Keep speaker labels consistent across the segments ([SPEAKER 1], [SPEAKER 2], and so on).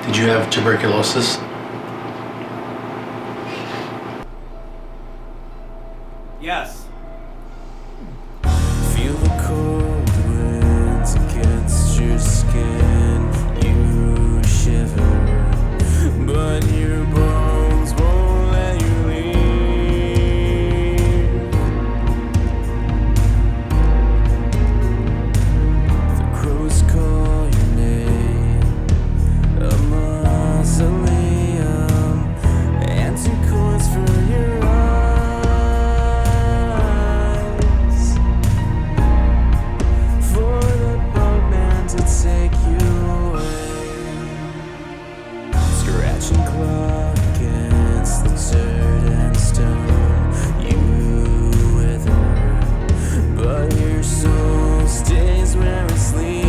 [SPEAKER 1] Did you have tuberculosis?
[SPEAKER 2] Yes.
[SPEAKER 3] Feel the cold winds against your skin. You shiver, but your bones won't let you leave. The crows call your name, a mausoleum, empty coins for your eyes. For the boatman to take you away. Scratch and claw against the dirt and stone. You wither, but your soul stays where it sleeps.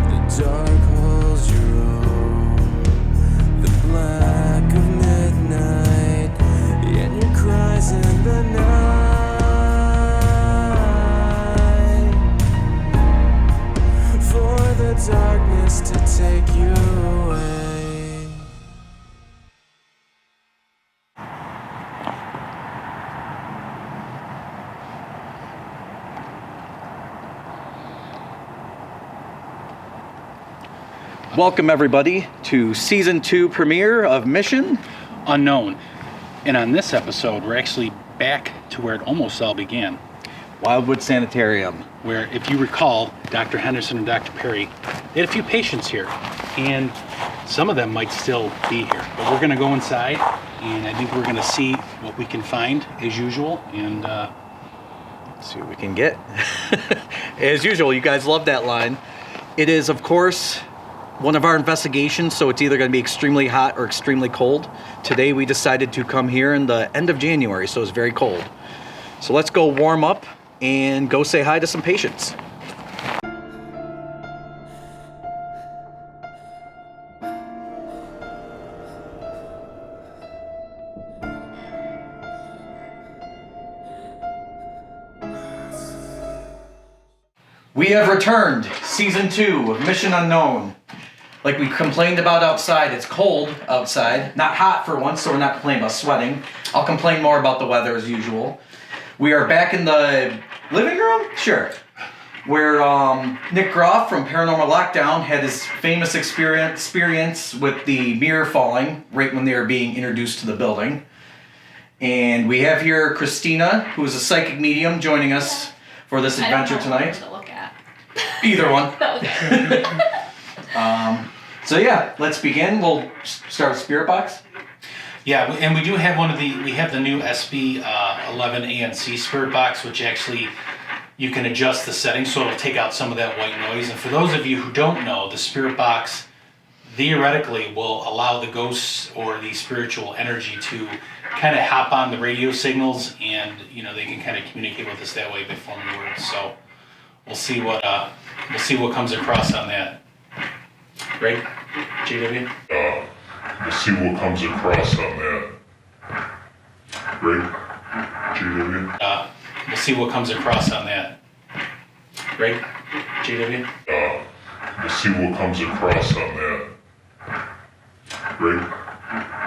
[SPEAKER 3] The dark holds your own, the black of midnight, and your cries in the night. For the darkness to take you away.
[SPEAKER 4] Welcome everybody to season 2 premiere of Mission
[SPEAKER 1] Unknown. And on this episode, we're actually back to where it almost all began.
[SPEAKER 4] Wildwood Sanitarium.
[SPEAKER 1] Where, if you recall, Dr. Henderson and Dr. Perry, they had a few patients here. And some of them might still be here. But we're going to go inside, and I think we're going to see what we can find, as usual. And
[SPEAKER 4] See what we can get. As usual, you guys love that line. It is, of course, one of our investigations, so it's either going to be extremely hot or extremely cold. Today we decided to come here in the end of January, so it's very cold. So let's go warm up and go say hi to some patients. We have returned, season 2 of Mission Unknown. Like we complained about outside, it's cold outside. Not hot for once, so we're not complaining about sweating. I'll complain more about the weather as usual. We are back in the living room? Sure. Where Nick Groff from Paranormal Lockdown had his famous experience with the mirror falling right when they were being introduced to the building. And we have here Kristina, who is a psychic medium, joining us for this adventure tonight.
[SPEAKER 5] To look at.
[SPEAKER 4] Either one.
[SPEAKER 5] Okay.
[SPEAKER 4] So yeah, let's begin. We'll start with Spirit Box.
[SPEAKER 1] yeah, and we do have we have the new SB 11 ANC Spirit Box, which actually you can adjust the settings so it'll take out some of that white noise. And for those of you who don't know, the Spirit Box theoretically will allow the ghosts or the spiritual energy to kind of hop on the radio signals, and they can kind of communicate with us that way by forming words. So we'll see what comes across on that. Greg, JW.
[SPEAKER 6] We'll see what comes across on that. Greg, JW.
[SPEAKER 1] We'll see what comes across on that. Greg, JW.
[SPEAKER 6] We'll see what comes across on that. Greg,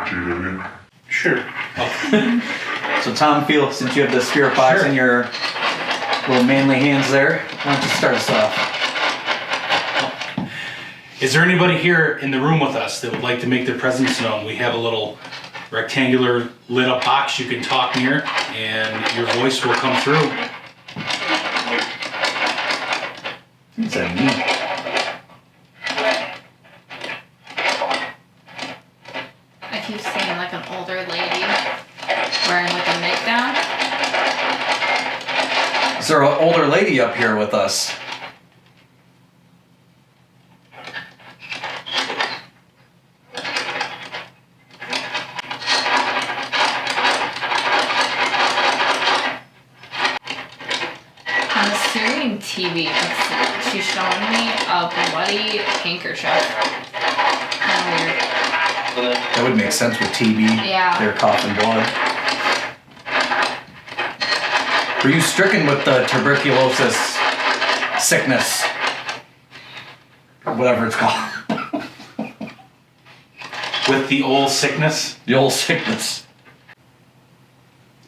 [SPEAKER 6] JW.
[SPEAKER 1] Sure.
[SPEAKER 4] So Tom, since you have the Spirit Box in your little manly hands there, why don't you start us off?
[SPEAKER 1] Is there anybody here in the room with us that would like to make their presence known? We have a little rectangular lit up box you can talk near, and your voice will come through.
[SPEAKER 4] Is that me?
[SPEAKER 5] I keep seeing like an older lady wearing like a nightgown.
[SPEAKER 4] Is there an older lady up here with us?
[SPEAKER 5] TV. She's showing me a bloody handkerchief. Kind of weird.
[SPEAKER 4] That would make sense with TB.
[SPEAKER 5] Yeah.
[SPEAKER 4] They're coughing blood. Were you stricken with the tuberculosis sickness. Whatever it's called.
[SPEAKER 1] With the old sickness.
[SPEAKER 4] The old sickness.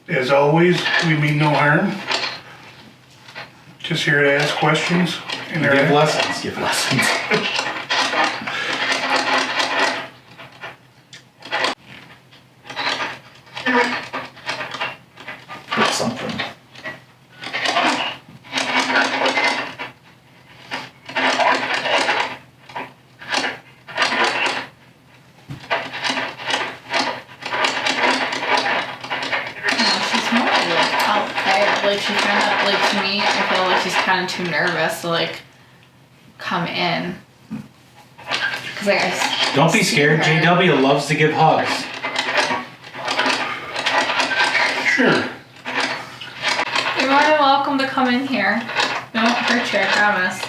[SPEAKER 7] As always, we mean no harm. Just here to ask questions. And
[SPEAKER 1] Give lessons.
[SPEAKER 4] Give lessons. Put something.
[SPEAKER 5] She's more like out there. Like she kind of like to me. I feel like she's kind of too nervous to like come in. Cause like
[SPEAKER 1] Don't be scared.
[SPEAKER 5] her.
[SPEAKER 1] JW loves to give hugs.
[SPEAKER 7] Sure.
[SPEAKER 5] You're more than welcome to come in here. We won't hurt you, I promise.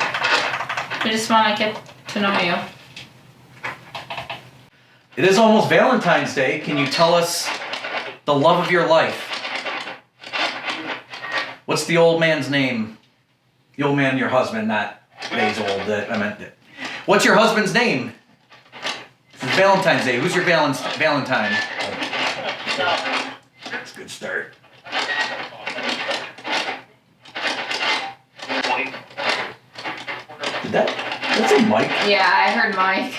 [SPEAKER 5] We just want to get to know you.
[SPEAKER 4] It is almost Valentine's Day. Can you tell us the love of your life? What's the old man's name? The old man, your husband, not days old. I meant it. What's your husband's name? It's Valentine's Day. Who's your Valentine? That's a good start. That's a Mike.
[SPEAKER 5] Yeah, I heard Mike.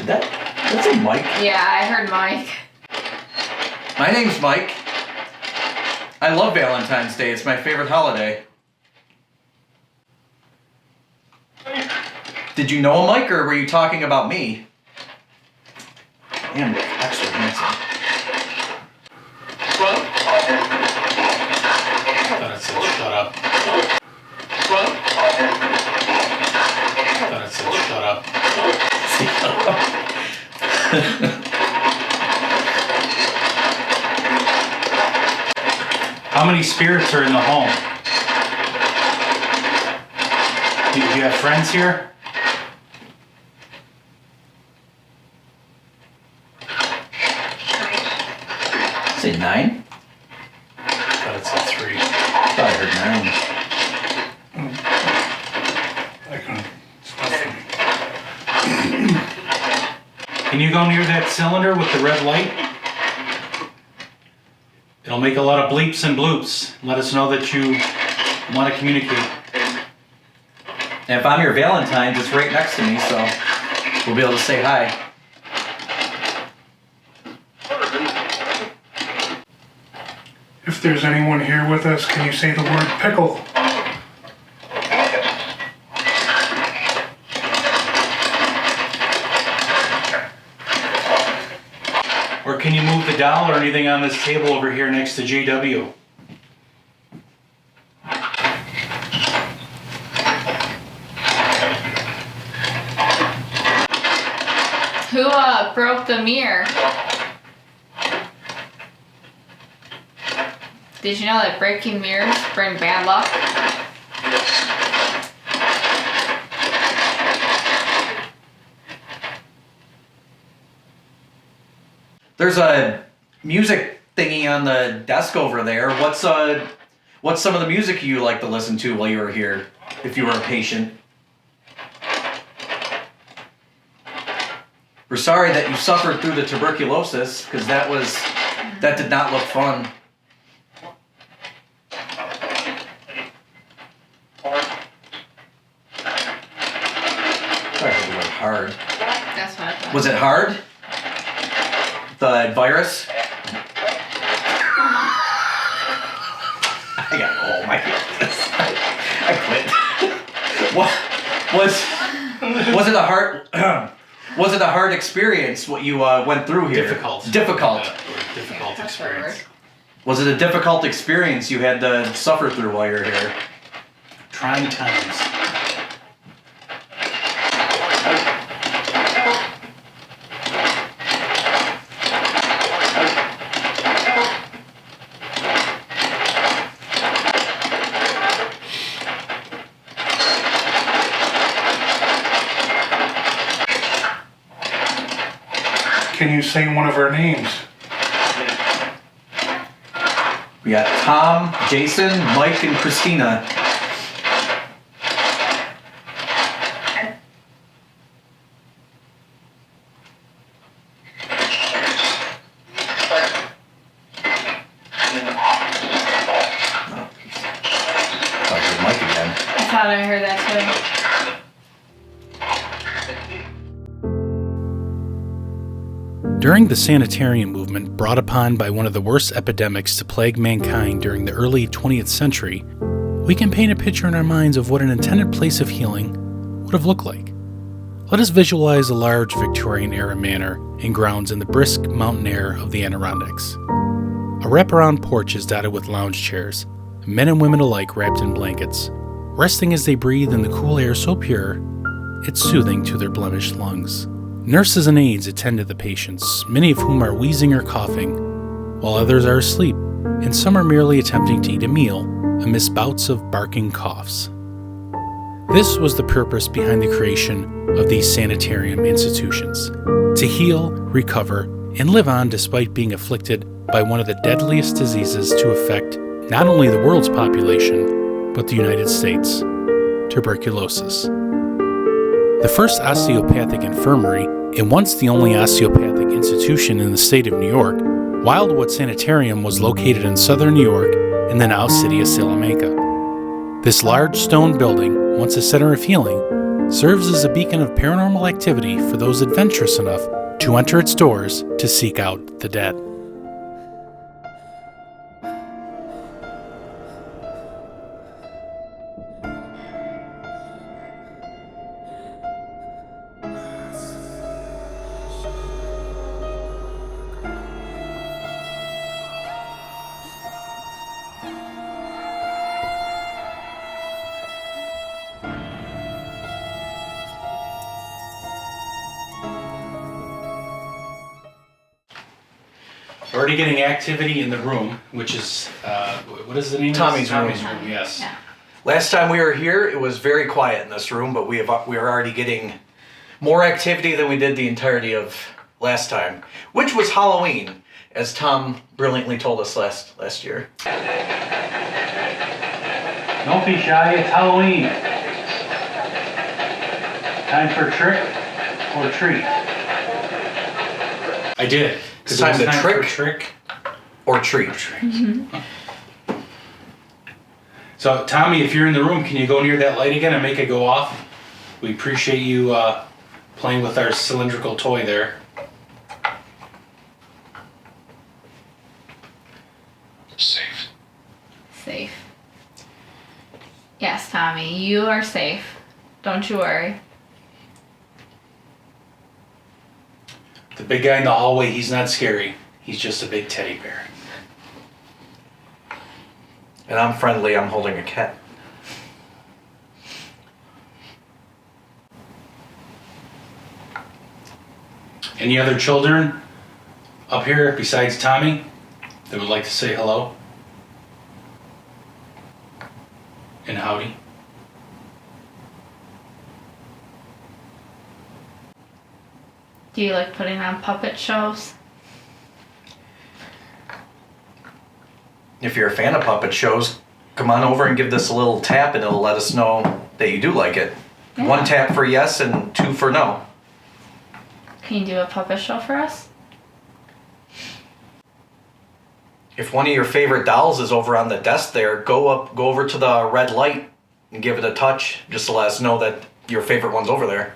[SPEAKER 4] That's a Mike.
[SPEAKER 5] Yeah, I heard Mike.
[SPEAKER 4] My name's Mike. I love Valentine's Day. It's my favorite holiday. Did you know a Mike, or were you talking about me? Damn, extra handsome.
[SPEAKER 1] Thought it said shut up. Thought it said shut up. How many spirits are in the home? Do you have friends here?
[SPEAKER 4] Say 9?
[SPEAKER 1] Thought it said 3.
[SPEAKER 4] I thought I heard 9.
[SPEAKER 7] I couldn't. It's not for me.
[SPEAKER 1] Can you go near that cylinder with the red light? It'll make a lot of bleeps and bloops. Let us know that you want to communicate.
[SPEAKER 4] And if I'm your Valentine's, it's right next to me, so we'll be able to say hi.
[SPEAKER 7] If there's anyone here with us, can you say the word pickle?
[SPEAKER 1] Or can you move the doll or anything on this table over here next to JW?
[SPEAKER 5] Who broke the mirror? Did you know that breaking mirrors bring bad luck?
[SPEAKER 4] There's a music thingy on the desk over there. What's some of the music you like to listen to while you were here, if you were a patient? We're sorry that you suffered through the tuberculosis, because that did not look fun. I heard the word hard.
[SPEAKER 5] That's what I thought.
[SPEAKER 4] Was it hard? The virus? I got, oh my goodness. I quit. Was it a hard was it a hard experience what you went through here?
[SPEAKER 1] Difficult.
[SPEAKER 4] Difficult.
[SPEAKER 1] Difficult
[SPEAKER 5] That's that
[SPEAKER 1] experience.
[SPEAKER 5] word.
[SPEAKER 4] Was it a difficult experience you had to suffer through while you're here?
[SPEAKER 1] Trying times.
[SPEAKER 7] Can you say one of our names?
[SPEAKER 4] We got Tom, Jason, Mike, and Kristina.
[SPEAKER 5] thought I heard that too.
[SPEAKER 8] During the sanitarium movement brought upon by one of the worst epidemics to plague mankind during the early 20th century, we can paint a picture in our minds of what an intended place of healing would have looked like. Let us visualize a large Victorian-era manor and grounds in the brisk mountain air of the Adirondacks. A wraparound porch is dotted with lounge chairs, men and women alike wrapped in blankets, resting as they breathe in the cool air so pure, it's soothing to their blemished lungs. Nurses and aides attend to the patients, many of whom are wheezing or coughing, while others are asleep, and some are merely attempting to eat a meal amidst bouts of barking coughs. This was the purpose behind the creation of these sanitarium institutions: to heal, recover, and live on despite being afflicted by one of the deadliest diseases to affect not only the world's population, but the United States: tuberculosis. The first osteopathic infirmary, and once the only osteopathic institution in the state of New York, Wildwood Sanitarium was located in southern New York in the now city of Salamanca. This large stone building, once a center of healing, serves as a beacon of paranormal activity for those adventurous enough to enter its doors to seek out the dead.
[SPEAKER 1] Already getting activity in the room, which is, what is the name?
[SPEAKER 4] Tommy's room.
[SPEAKER 1] Tommy's room, yes.
[SPEAKER 5] Yeah.
[SPEAKER 4] Last time we were here, it was very quiet in this room, but we are already getting more activity than we did the entirety of last time, which was Halloween, as Tom brilliantly told us last year.
[SPEAKER 1] Don't be shy, it's Halloween. Time for trick or treat. I did.
[SPEAKER 4] It's time to trick
[SPEAKER 1] trick
[SPEAKER 4] or treat.
[SPEAKER 1] So, Tommy, if you're in the room, can you go near that light again and make it go off? We appreciate you playing with our cylindrical toy there.
[SPEAKER 6] Safe.
[SPEAKER 5] Safe. Yes, Tommy, you are safe. Don't you worry.
[SPEAKER 1] The big guy in the hallway, he's not scary. He's just a big teddy bear.
[SPEAKER 4] And I'm friendly, I'm holding a cat.
[SPEAKER 1] Any other children up here besides Tommy that would like to say hello? And howdy?
[SPEAKER 5] Do you like putting on puppet shows?
[SPEAKER 4] If you're a fan of puppet shows, come on over and give this a little tap and it'll let us know that you do like it.
[SPEAKER 5] Yeah.
[SPEAKER 4] 1 tap for yes and 2 for no.
[SPEAKER 5] Can you do a puppet show for us?
[SPEAKER 4] If one of your favorite dolls is over on the desk there, go over to the red light and give it a touch just to let us know that your favorite one's over there.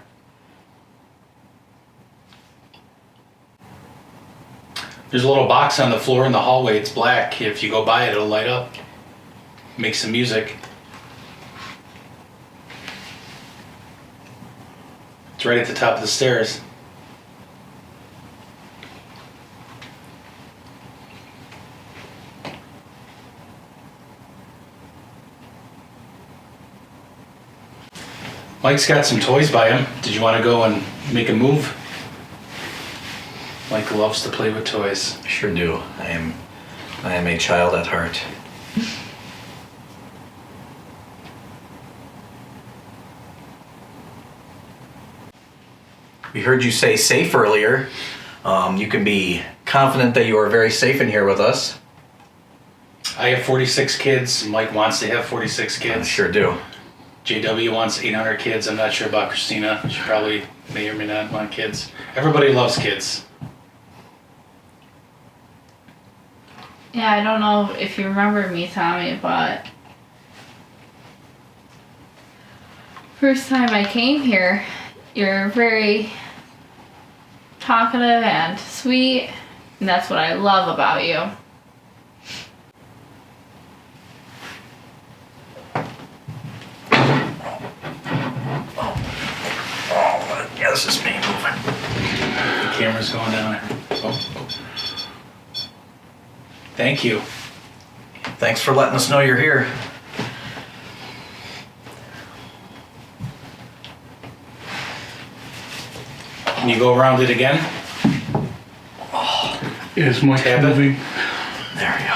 [SPEAKER 1] There's a little box on the floor in the hallway. It's black. If you go by it, it'll light up. Make some music. It's right at the top of the stairs. Mike's got some toys by him. Did you want to go and make a move? Mike loves to play with toys.
[SPEAKER 4] Sure do. I am a child at heart. We heard you say safe earlier. You can be confident that you are very safe in here with us.
[SPEAKER 1] I have 46 kids. Mike wants to have 46
[SPEAKER 4] I
[SPEAKER 1] kids.
[SPEAKER 4] sure do.
[SPEAKER 1] JW wants 800 kids. I'm not sure about Kristina. She probably may or may not want kids. Everybody loves kids.
[SPEAKER 5] Yeah, I don't know if you remember me, Tommy, but first time I came here, you're very talkative and sweet, and that's what I love about you.
[SPEAKER 4] Yeah, this is me moving.
[SPEAKER 1] The camera's going down. Oh. Thank you.
[SPEAKER 4] Thanks for letting us know you're here.
[SPEAKER 1] Can you go around it again?
[SPEAKER 7] Is Mike
[SPEAKER 1] Tab it.
[SPEAKER 7] moving?
[SPEAKER 4] There we go.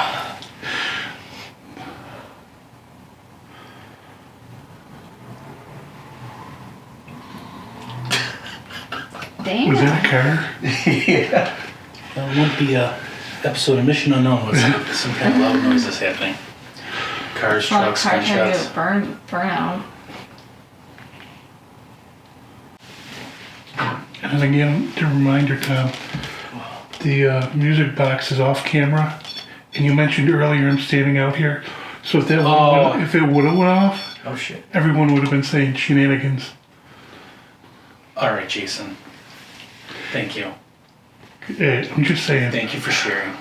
[SPEAKER 5] Damn.
[SPEAKER 7] Was that a car?
[SPEAKER 4] Yeah.
[SPEAKER 1] Well, it won't be a episode of Mission Unknown with some kind of loud noises happening. Cars,
[SPEAKER 5] Well,
[SPEAKER 1] trucks,
[SPEAKER 5] car trying to
[SPEAKER 1] gunshots.
[SPEAKER 5] get burn out.
[SPEAKER 7] And again, a reminder, Tom, the music box is off camera, and you mentioned earlier I'm standing out here, so if that
[SPEAKER 1] Oh.
[SPEAKER 7] if it would have went off,
[SPEAKER 4] Oh shit.
[SPEAKER 7] everyone would have been saying shenanigans.
[SPEAKER 1] All right, Jason. Thank you.
[SPEAKER 7] Hey, I'm just saying.
[SPEAKER 1] Thank you for sharing.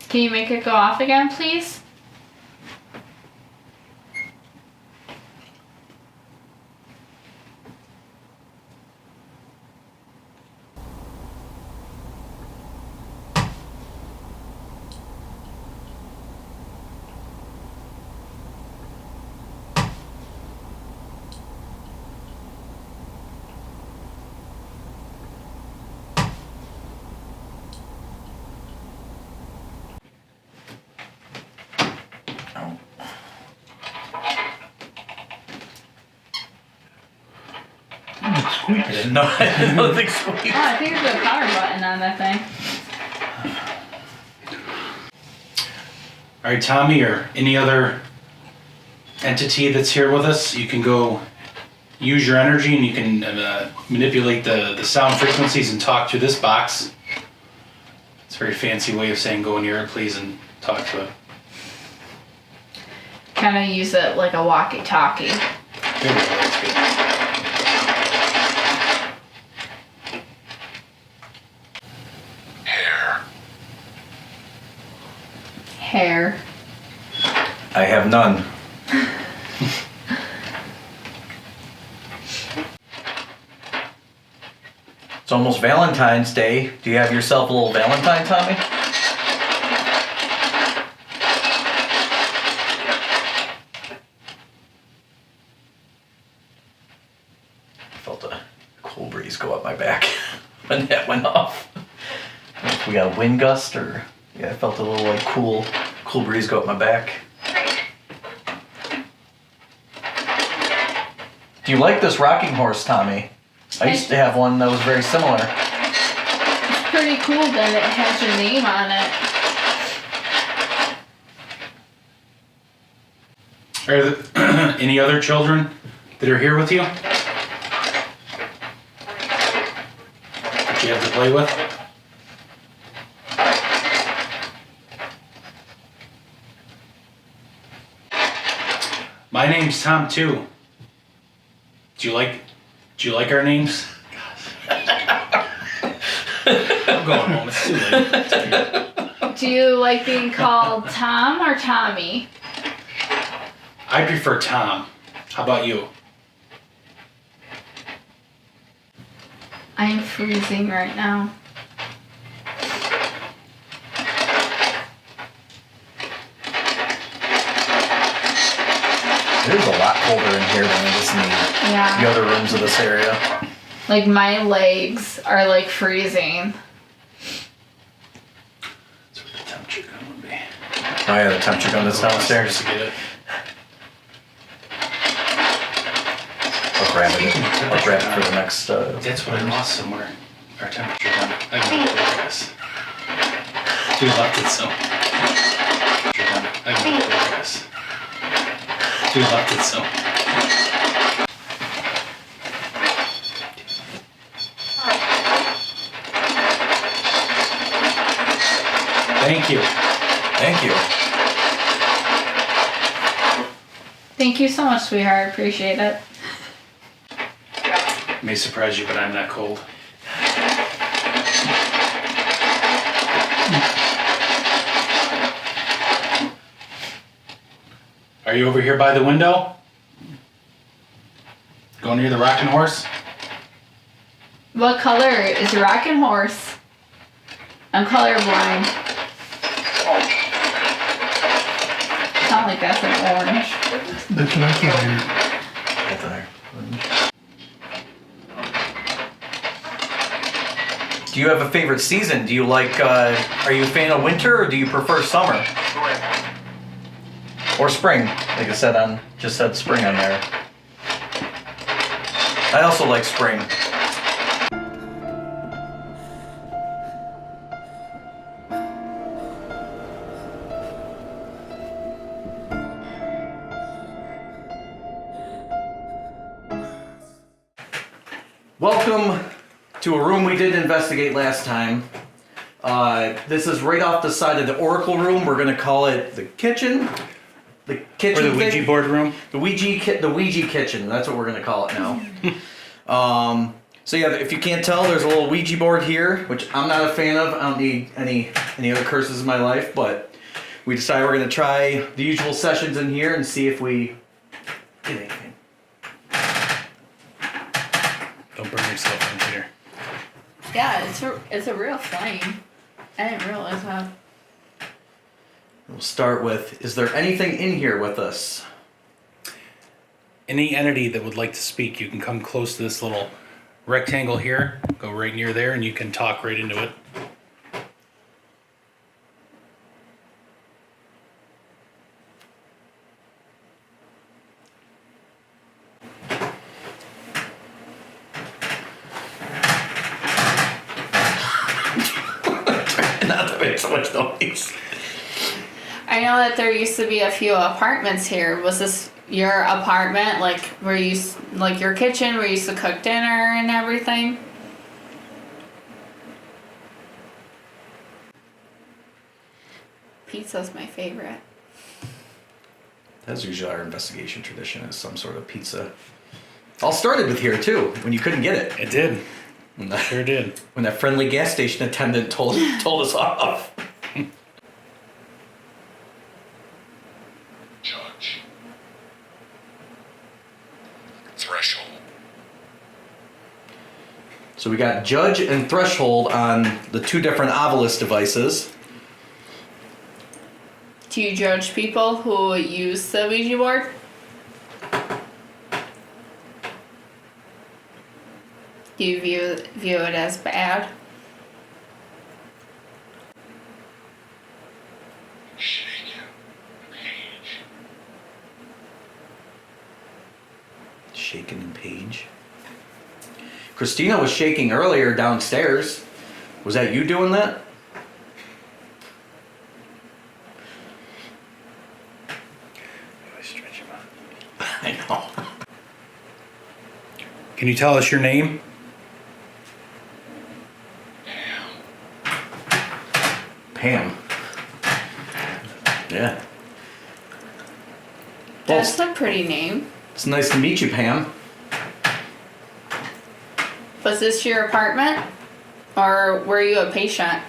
[SPEAKER 5] Can you make it go off again, please?
[SPEAKER 7] It squeaks.
[SPEAKER 4] I didn't know the squeak.
[SPEAKER 5] Oh, I think there's a power button on that thing.
[SPEAKER 1] All right, Tommy, or any other entity that's here with us, you can go use your energy and you can manipulate the sound frequencies and talk through this box. It's a very fancy way of saying go near it, please, and talk to it.
[SPEAKER 5] Kind of use it like a walkie-talkie.
[SPEAKER 1] There we go, that's good.
[SPEAKER 5] Hair.
[SPEAKER 4] I have none. It's almost Valentine's Day. Do you have yourself a little Valentine, Tommy? I felt a cool breeze go up my back when that went off. I don't know if we got a wind gust or yeah, I felt a little like cool breeze go up my back. Do you like this rocking horse, Tommy? I used to have one that was very similar.
[SPEAKER 5] It's pretty cool that it has your name on it.
[SPEAKER 1] Are there any other children that are here with you? That you have to play with? My name's Tom too. Do you like our names? I'm going home. It's too late.
[SPEAKER 5] Do you like being called Tom or Tommy?
[SPEAKER 1] I prefer Tom. How about you?
[SPEAKER 5] I'm freezing right now.
[SPEAKER 4] It is a lot colder in here than it is in the
[SPEAKER 5] Yeah.
[SPEAKER 4] other rooms of this area.
[SPEAKER 5] Like my legs are like freezing.
[SPEAKER 1] That's what the temperature gun would be.
[SPEAKER 4] Oh yeah, the temperature gun that's downstairs.
[SPEAKER 1] Just to get it.
[SPEAKER 4] I'll grab it. I'll grab it for the next.
[SPEAKER 1] That's what I lost somewhere. Our temperature gun. I don't know where it is. We left it so. Temperature gun. I don't know where it is. We left it so. Thank you.
[SPEAKER 4] Thank you.
[SPEAKER 5] Thank you so much, sweetheart. Appreciate it.
[SPEAKER 1] May surprise you, but I'm not cold. Are you over here by the window? Go near the rocking horse?
[SPEAKER 5] What color is your rocking horse? I'm colorblind. Sound like that's an orange.
[SPEAKER 7] That's what I thought.
[SPEAKER 4] Do you have a favorite season? Do you like, are you a fan of winter or do you prefer summer? Or spring, like I said just said spring on there. I also like spring. Welcome to a room we did investigate last time. This is right off the side of the Oracle room. We're gonna call it the kitchen. The kitchen.
[SPEAKER 1] Or the Ouija
[SPEAKER 4] thing.
[SPEAKER 1] board room?
[SPEAKER 4] The Ouija kitchen. That's what we're gonna call it now. So yeah, if you can't tell, there's a little Ouija board here, which I'm not a fan of. I don't need any other curses in my life, but we decided we're gonna try the usual sessions in here and see if we get anything.
[SPEAKER 1] Don't burn yourself in here.
[SPEAKER 5] Yeah, it's a real flame. I didn't realize that.
[SPEAKER 4] We'll start with, is there anything in here with us?
[SPEAKER 1] Any entity that would like to speak, you can come close to this little rectangle here, go right near there, and you can talk right into it.
[SPEAKER 4] Not to make so much noise.
[SPEAKER 5] I know that there used to be a few apartments here. Was this your apartment, like where you like your kitchen where you used to cook dinner and everything? Pizza's my favorite.
[SPEAKER 4] That's usually our investigation tradition, is some sort of pizza. All started with here too, when you couldn't get it.
[SPEAKER 1] It did.
[SPEAKER 4] When that,
[SPEAKER 1] Sure did.
[SPEAKER 4] when that friendly gas station attendant told us off.
[SPEAKER 6] Judge. Threshold.
[SPEAKER 4] So we got Judge and Threshold on the two different Ovilus devices.
[SPEAKER 5] Do you judge people who use the Ouija board? Do you view it as bad?
[SPEAKER 6] Shaken. Page.
[SPEAKER 4] Shaken and Page. Kristina was shaking earlier downstairs. Was that you doing that? I know.
[SPEAKER 1] Can you tell us your name?
[SPEAKER 4] Pam. Yeah.
[SPEAKER 5] That's
[SPEAKER 4] Well,
[SPEAKER 5] a pretty name.
[SPEAKER 4] it's nice to meet you, Pam.
[SPEAKER 5] Was this your apartment? Or were you a patient?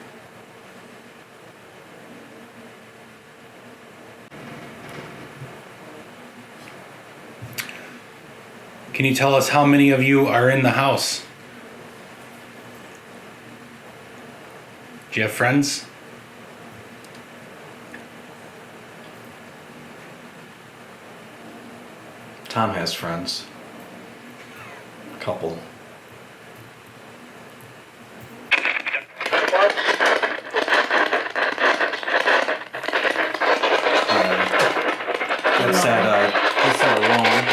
[SPEAKER 1] Can you tell us how many of you are in the house? Do you have friends?
[SPEAKER 4] Tom has friends. A couple. That said alone.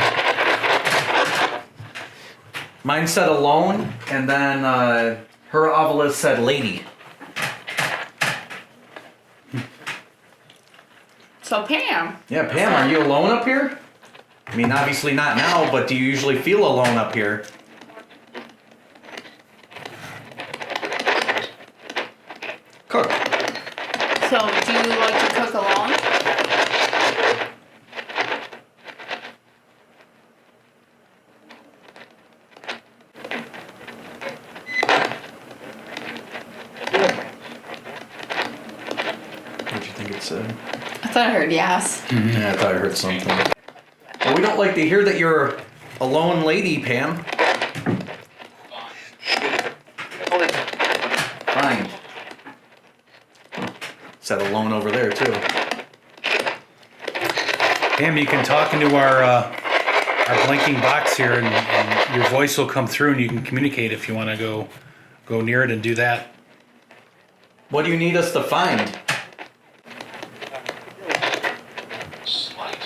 [SPEAKER 4] Mine said alone, and then her Ovilus said lady.
[SPEAKER 5] So Pam.
[SPEAKER 4] Yeah, Pam, are you alone up here? I mean, obviously not now, but do you usually feel alone up here? Cook.
[SPEAKER 5] So do you like to cook alone?
[SPEAKER 4] think it said.
[SPEAKER 5] I thought I heard yes.
[SPEAKER 4] Yeah, I thought I heard something. Well, we don't like to hear that you're a lone lady, Pam. Fine. Said alone over there too.
[SPEAKER 8] Pam, you can talk into our blinking box here, and your voice will come through, and you can communicate if you want to go near it and do that.
[SPEAKER 4] What do you need us to find?
[SPEAKER 6] Slight.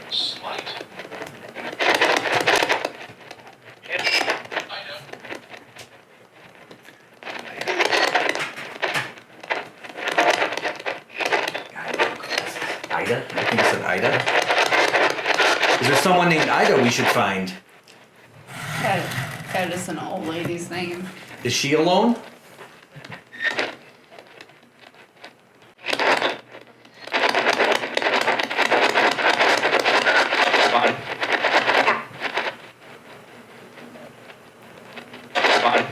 [SPEAKER 6] Slight. Item.
[SPEAKER 4] Ida? I think it said Ida. Is there someone named Ida we should find?
[SPEAKER 5] That is an old lady's name.
[SPEAKER 4] Is she alone?
[SPEAKER 6] Fine. Fine.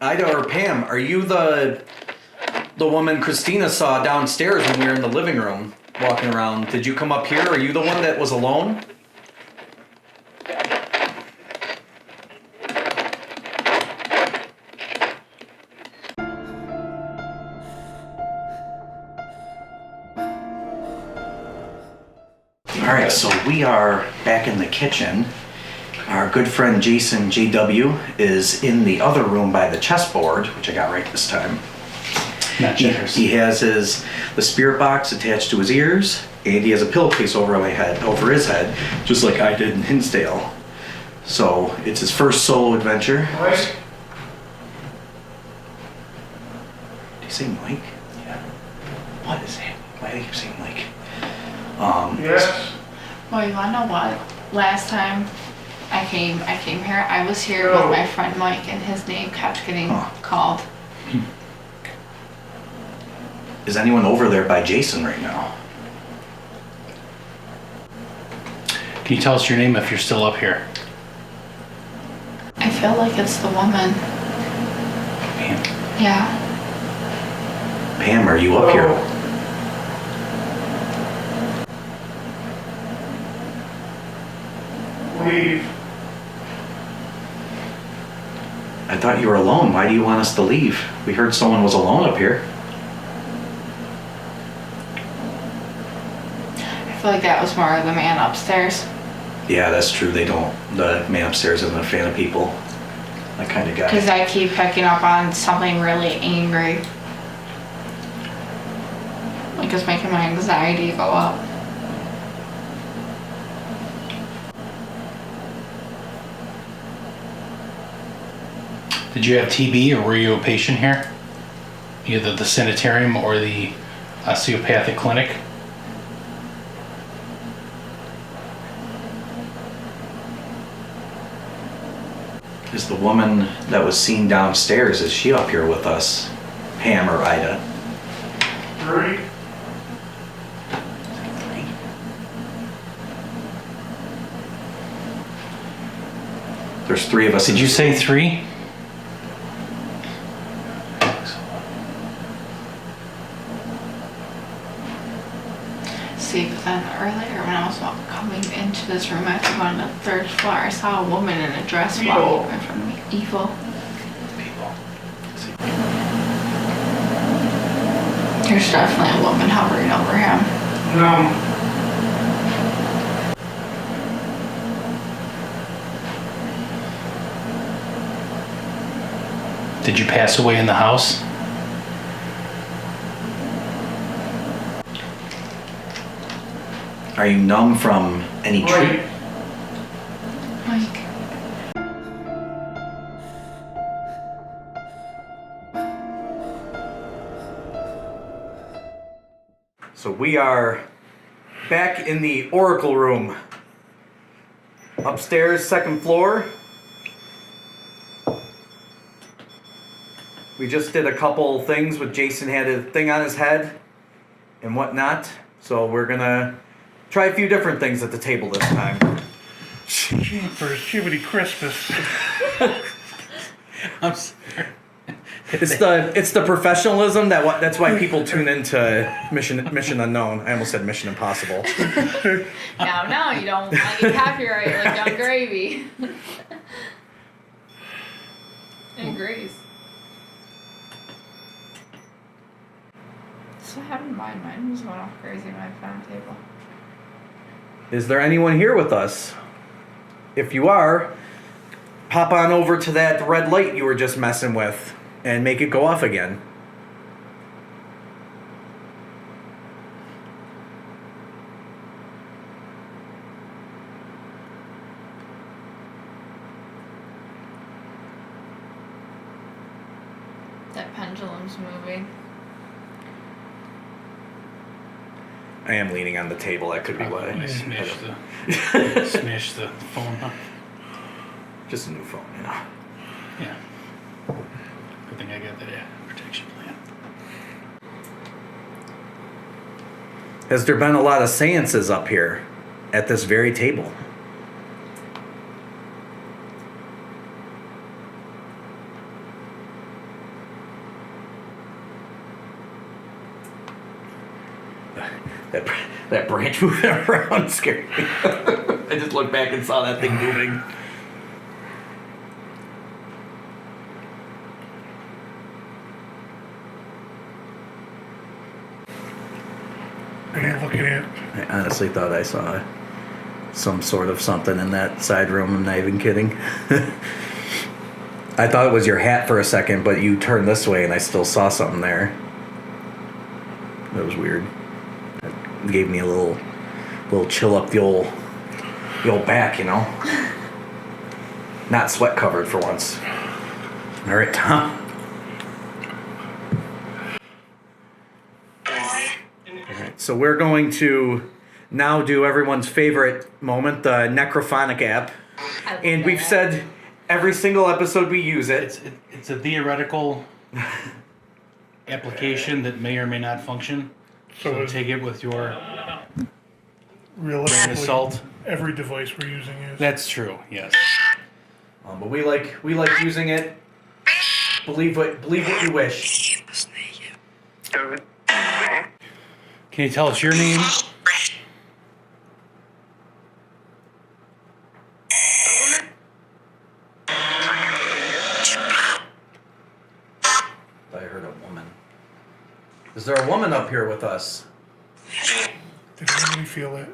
[SPEAKER 4] Ida or Pam, are you the woman Kristina saw downstairs when we were in the living room walking around? Did you come up here? Are you the one that was alone? All right, so we are back in the kitchen. Our good friend Jason JW is in the other room by the chessboard, which I got right this time.
[SPEAKER 8] Not checkers.
[SPEAKER 4] He has the spirit box attached to his ears, and he has a pillowcase over his head, just like I did in Hinsdale. So it's his first solo adventure.
[SPEAKER 7] Right?
[SPEAKER 4] Did he say Mike? Yeah. What is that? Why do you keep saying Mike?
[SPEAKER 7] Yes.
[SPEAKER 5] Well, you wanna know what? Last time I came here, I was here with my friend Mike, and his name kept getting called.
[SPEAKER 4] Is anyone over there by Jason right now?
[SPEAKER 8] Can you tell us your name if you're still up here?
[SPEAKER 5] I feel like it's the woman.
[SPEAKER 8] Pam.
[SPEAKER 5] Yeah.
[SPEAKER 4] Pam, are you up here?
[SPEAKER 7] Leave.
[SPEAKER 4] I thought you were alone. Why do you want us to leave? We heard someone was alone up here.
[SPEAKER 5] I feel like that was more of the man upstairs.
[SPEAKER 4] Yeah, that's true. The man upstairs isn't a fan of people. That kind of guy.
[SPEAKER 5] Because I keep picking up on something really angry. Like it's making my anxiety go up.
[SPEAKER 8] Did you have TB, or were you a patient here? Either the sanitarium or the osteopathic clinic?
[SPEAKER 4] Is the woman that was seen downstairs, is she up here with us? Pam or Ida?
[SPEAKER 7] 3.
[SPEAKER 4] There's 3 of us.
[SPEAKER 8] Did you say 3?
[SPEAKER 5] See, but then earlier when I was coming into this room after going to the 3rd floor, I saw a woman in a dress walking in front of me. Evil. There's definitely a woman hovering over him.
[SPEAKER 7] No.
[SPEAKER 8] Did you pass away in the house?
[SPEAKER 4] Are you numb from any treatment?
[SPEAKER 5] Like,
[SPEAKER 4] So we are back in the Oracle room. Upstairs, 2nd floor. We just did a couple things with Jason had a thing on his head and whatnot. So we're gonna try a few different things at the table this time.
[SPEAKER 7] Jeepers, Jiminy Christmas.
[SPEAKER 1] I'm sorry.
[SPEAKER 4] It's the professionalism that's why people tune into Mission Unknown. I almost said Mission Impossible.
[SPEAKER 5] No, you don't want to get copyright like on Gravy. And Grace. So what happened to mine? Mine was going off crazy when I found a table.
[SPEAKER 4] Is there anyone here with us? If you are, pop on over to that red light you were just messing with and make it go off again.
[SPEAKER 5] That pendulum's moving.
[SPEAKER 4] I am leaning on the table. That could be why.
[SPEAKER 1] I smashed the phone, huh?
[SPEAKER 4] Just a new phone, yeah.
[SPEAKER 1] Yeah. Good thing I got that protection plan.
[SPEAKER 4] Has there been a lot of seances up here at this very table? That branch moving around scared me. I just looked back and saw that thing moving.
[SPEAKER 7] What are you looking at?
[SPEAKER 4] I honestly thought I saw some sort of something in that side room. I'm not even kidding. I thought it was your hat for a second, but you turned this way and I still saw something there. That was weird. It gave me a little chill up the old back, you know. Not sweat covered for once. All right, Tom. All right, so we're going to now do everyone's favorite moment, the Necrophonic app. And we've said every single episode we use it.
[SPEAKER 1] It's a theoretical application that may or may not function. So take it with your
[SPEAKER 7] Realistically,
[SPEAKER 1] salt.
[SPEAKER 7] every device we're using is.
[SPEAKER 1] That's true. Yes.
[SPEAKER 4] But we like using it. Believe what you wish.
[SPEAKER 1] Can you tell us your name?
[SPEAKER 4] I heard a woman. Is there a woman up here with us?
[SPEAKER 7] Did anybody feel it?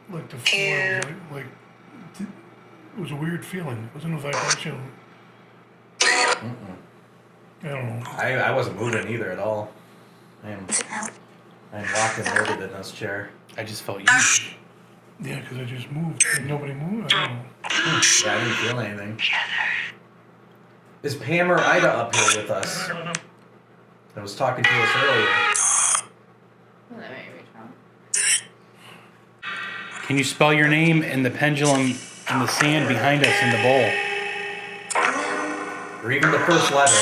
[SPEAKER 7] Like the floor, like it was a weird feeling. It wasn't a vibration. I don't know.
[SPEAKER 4] I wasn't moving either at all. I'm locked and loaded in this chair.
[SPEAKER 1] I just felt you.
[SPEAKER 7] Yeah, because I just moved. And nobody moved. I don't know.
[SPEAKER 4] Yeah, I didn't feel anything. Is Pam or Ida up here with us? I was talking to us earlier.
[SPEAKER 5] Well, that made me jump.
[SPEAKER 1] Can you spell your name and the pendulum and the sand behind us in the bowl?
[SPEAKER 4] Or even the first letter.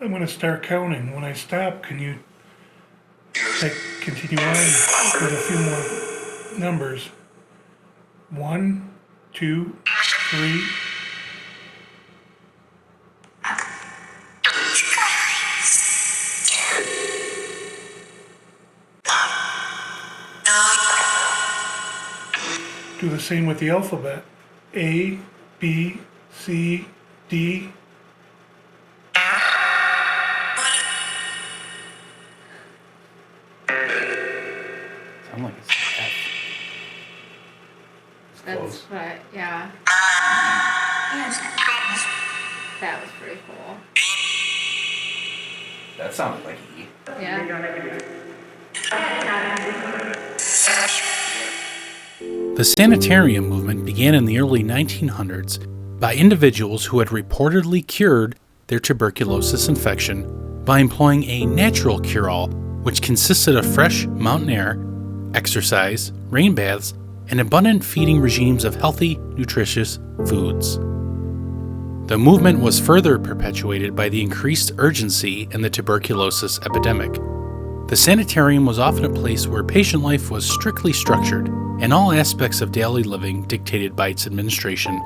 [SPEAKER 7] I'm going to start counting. When I stop, can you continue on with a few more numbers? 1, 2, 3. Do the same with the alphabet. A, B, C, D.
[SPEAKER 1] Sound like it's F.
[SPEAKER 5] That's what, yeah. That was pretty cool.
[SPEAKER 4] That sounded like E.
[SPEAKER 5] Yeah.
[SPEAKER 8] The sanitarium movement began in the early 1900s by individuals who had reportedly cured their tuberculosis infection by employing a natural cure-all which consisted of fresh mountain air, exercise, rain baths, and abundant feeding regimes of healthy, nutritious foods. The movement was further perpetuated by the increased urgency in the tuberculosis epidemic. The sanitarium was often a place where patient life was strictly structured and all aspects of daily living dictated by its administration,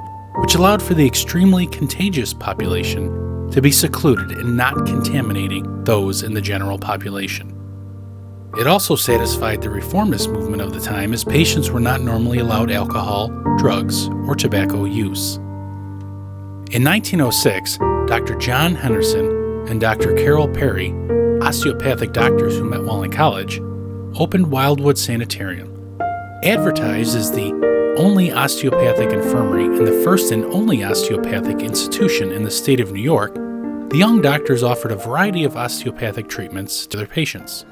[SPEAKER 8] which allowed for the extremely contagious population to be secluded and not contaminating those in the general population. It also satisfied the reformist movement of the time, as patients were not normally allowed alcohol, drugs, or tobacco use. In 1906, Dr. John Henderson and Dr. Carol Perry, osteopathic doctors who met while in college, opened Wildwood Sanitarium. Advertised as the only osteopathic infirmary and the first and only osteopathic institution in the state of New York, the young doctors offered a variety of osteopathic treatments to their patients.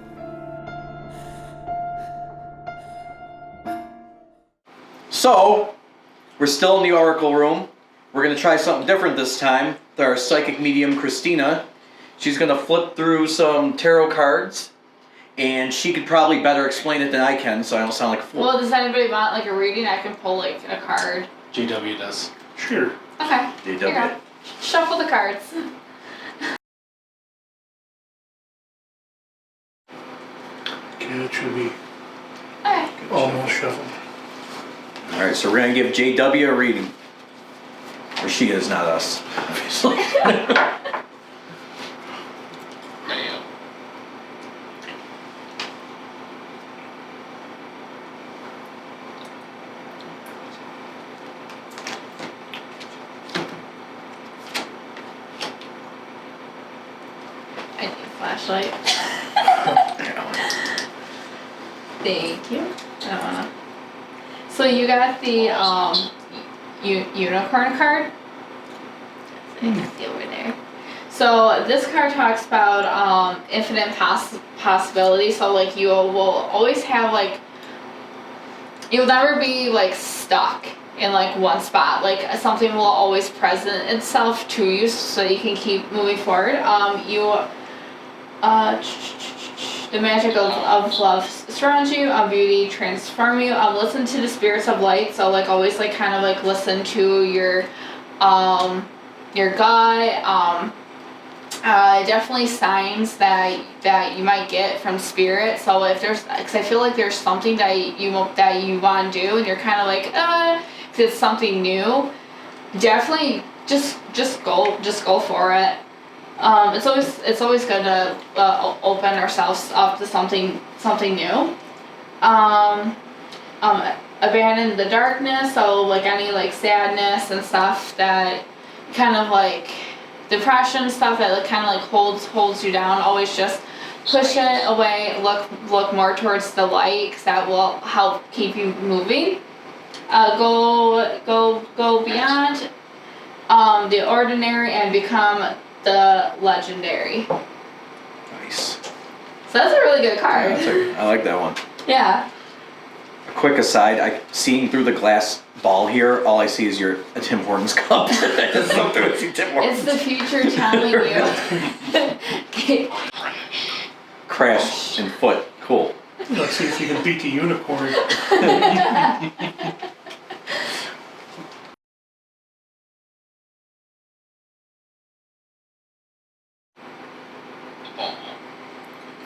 [SPEAKER 4] So, we're still in the oracle room. We're going to try something different this time. Our psychic medium, Kristina, she's going to flip through some tarot cards, and she could probably better explain it than I can, so I don't sound like a fool.
[SPEAKER 5] Well, does anybody want like a reading? I can pull like a card.
[SPEAKER 1] JW does.
[SPEAKER 7] Sure.
[SPEAKER 5] Okay. Here you go. Shuffle the cards.
[SPEAKER 7] Okay, it should be
[SPEAKER 5] Okay.
[SPEAKER 7] almost shuffled.
[SPEAKER 4] Alright, so we're going to give JW a reading. Or she is, not us, obviously.
[SPEAKER 6] Ma'am.
[SPEAKER 5] I need a flashlight. Thank you. I don't wanna. So you got the unicorn card. So you can see over there. So this card talks about infinite possibilities. So like you will always have like, you'll never be like stuck in like one spot. Like something will always present itself to you, so you can keep moving forward. The magic of love surrounds you, beauty transform you. Listen to the spirits of light. So like always like kind of like listen to your gut. Definitely signs that you might get from spirit. So if there's, because I feel like there's something that you want to do, and you're kind of like, because it's something new. Definitely just go for it. It's always good to open ourselves up to something new. Abandon the darkness. So like any like sadness and stuff that kind of like depression stuff that like kind of like holds you down. Always just push it away. Look more towards the light, because that will help keep you moving. Go beyond the ordinary and become the legendary.
[SPEAKER 4] Nice.
[SPEAKER 5] So that's a really good card.
[SPEAKER 4] I like that one.
[SPEAKER 5] Yeah.
[SPEAKER 4] A quick aside, seeing through the glass ball here, all I see is your Tim Hortons cup. That's something I see Tim Hortons.
[SPEAKER 5] It's the future telling you.
[SPEAKER 4] Crash and foot. Cool.
[SPEAKER 7] Let's see if you can beat the unicorn.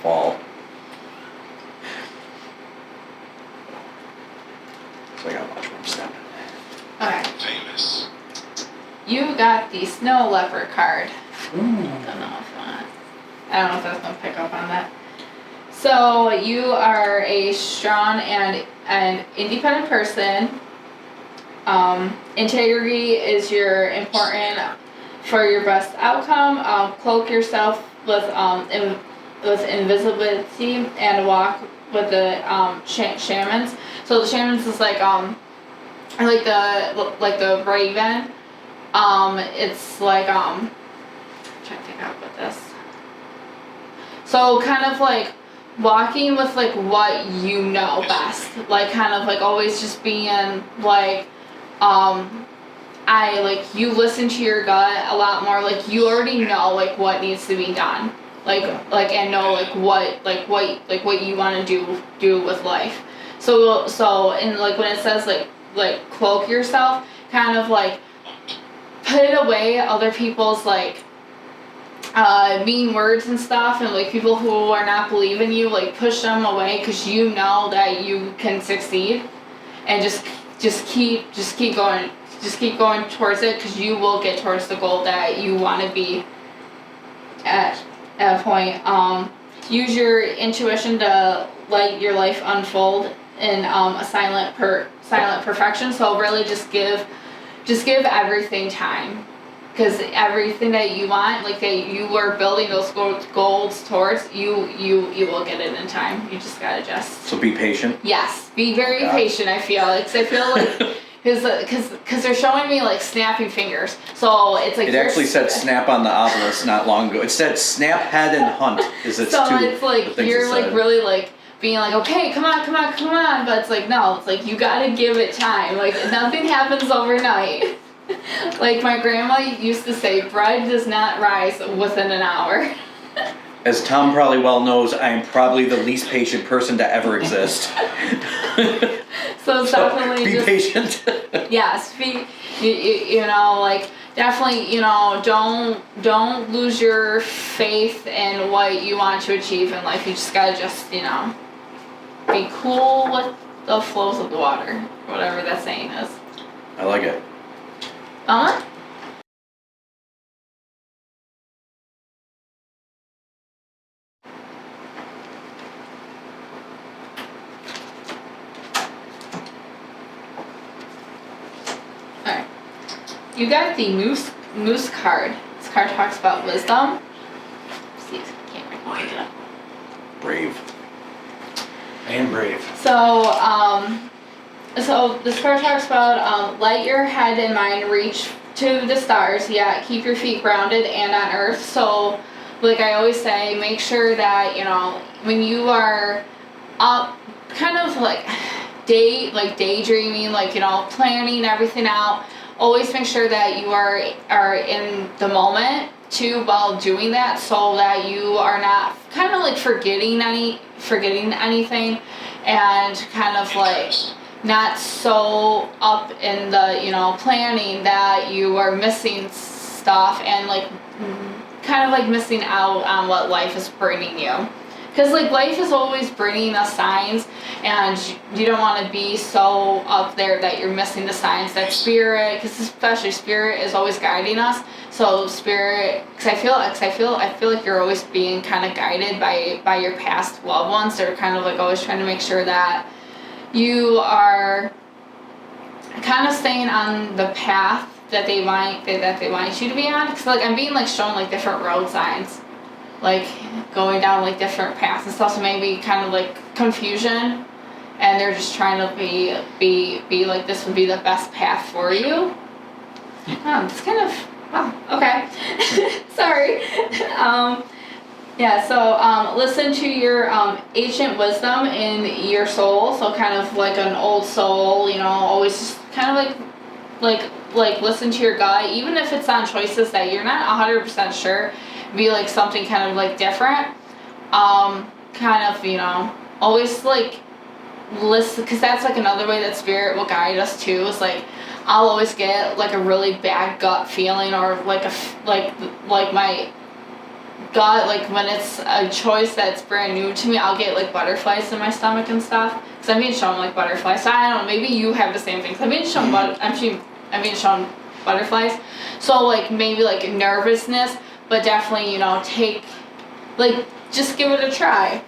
[SPEAKER 4] Fall. So I gotta watch where I'm stepping.
[SPEAKER 5] Okay.
[SPEAKER 6] Famous.
[SPEAKER 5] You got the snow leopard card.
[SPEAKER 7] Ooh.
[SPEAKER 5] I don't know if that's gonna pick up on that. So you are a strong and independent person. Integrity is your important for your best outcome. Cloak yourself with invisibility and walk with the shamans. So the shamans is like the raven. It's like I'm trying to figure out what this. So kind of like walking with like what you know best. Like kind of like always just being like you listen to your gut a lot more. Like you already know like what needs to be done. and know what you want to do with life. So and like when it says like cloak yourself, kind of like put away other people's like mean words and stuff, and like people who are not believing you, like push them away, because you know that you can succeed, and just keep going towards it, because you will get towards the goal that you want to be at a point. Use your intuition to let your life unfold in a silent perfection. So really just give everything time, because everything that you want, like that you were building those goals towards, you will get it in time. You just gotta
[SPEAKER 4] So be patient.
[SPEAKER 5] Yes, be very patient. I feel like because they're showing me like snapping fingers, so it's like
[SPEAKER 4] it actually said snap on the obelisk not long ago. It said snap, head, and hunt. So
[SPEAKER 5] it's like you're like really like being like, okay, come on, but it's like, no, it's like you gotta give it time. Like nothing happens overnight. Like my grandma used to say, bread does not rise within an hour.
[SPEAKER 4] As Tom probably well knows, I am probably the least patient person to ever exist.
[SPEAKER 5] So definitely
[SPEAKER 4] be patient.
[SPEAKER 5] Yes, you know, like definitely, you know, don't lose your faith in what you want to achieve in life. You just gotta you know, be cool with the flows of the water, whatever that saying is.
[SPEAKER 4] I like it.
[SPEAKER 5] Alright. You got the moose card. This card talks about wisdom. Let's see, I can't read it.
[SPEAKER 4] Brave.
[SPEAKER 1] And brave.
[SPEAKER 5] So this card talks about let your head and mind reach to the stars, yet keep your feet grounded and on earth. So like I always say, make sure that, you know, when you are up kind of like daydreaming, like, you know, planning everything out, always make sure that you are in the moment too while doing that, so that you are not kind of like forgetting anything, and kind of like not so up in the, you know, planning that you are missing stuff, and like kind of like missing out on what life is bringing you. Because like life is always bringing us signs, and you don't want to be so up there that you're missing the signs that spirit, because especially spirit is always guiding us. So spirit, because I feel like you're always being kind of guided by your past loved ones. They're kind of like always trying to make sure that you are kind of staying on the path that they want you to be on. Because like I'm being like shown like different road signs, like going down like different paths and stuff, so maybe kind of like confusion, and they're just trying to be like, this would be the best path for you. It's kind of, wow, okay. Sorry. Yeah, so listen to your ancient wisdom in your soul. So kind of like an old soul, you know, always just kind of like listen to your gut, even if it's on choices that you're not 100% sure. Be like something kind of like different, kind of, you know, always like listen, because that's like another way that spirit will guide us too, is like I'll always get like a really bad gut feeling, or like like my gut, like when it's a choice that's brand new to me, I'll get like butterflies in my stomach and stuff, because I'm being shown like butterflies. So I don't know, maybe you have the same thing. I'm being shown I'm being shown butterflies, so like maybe like nervousness. But definitely, you know, just give it a try.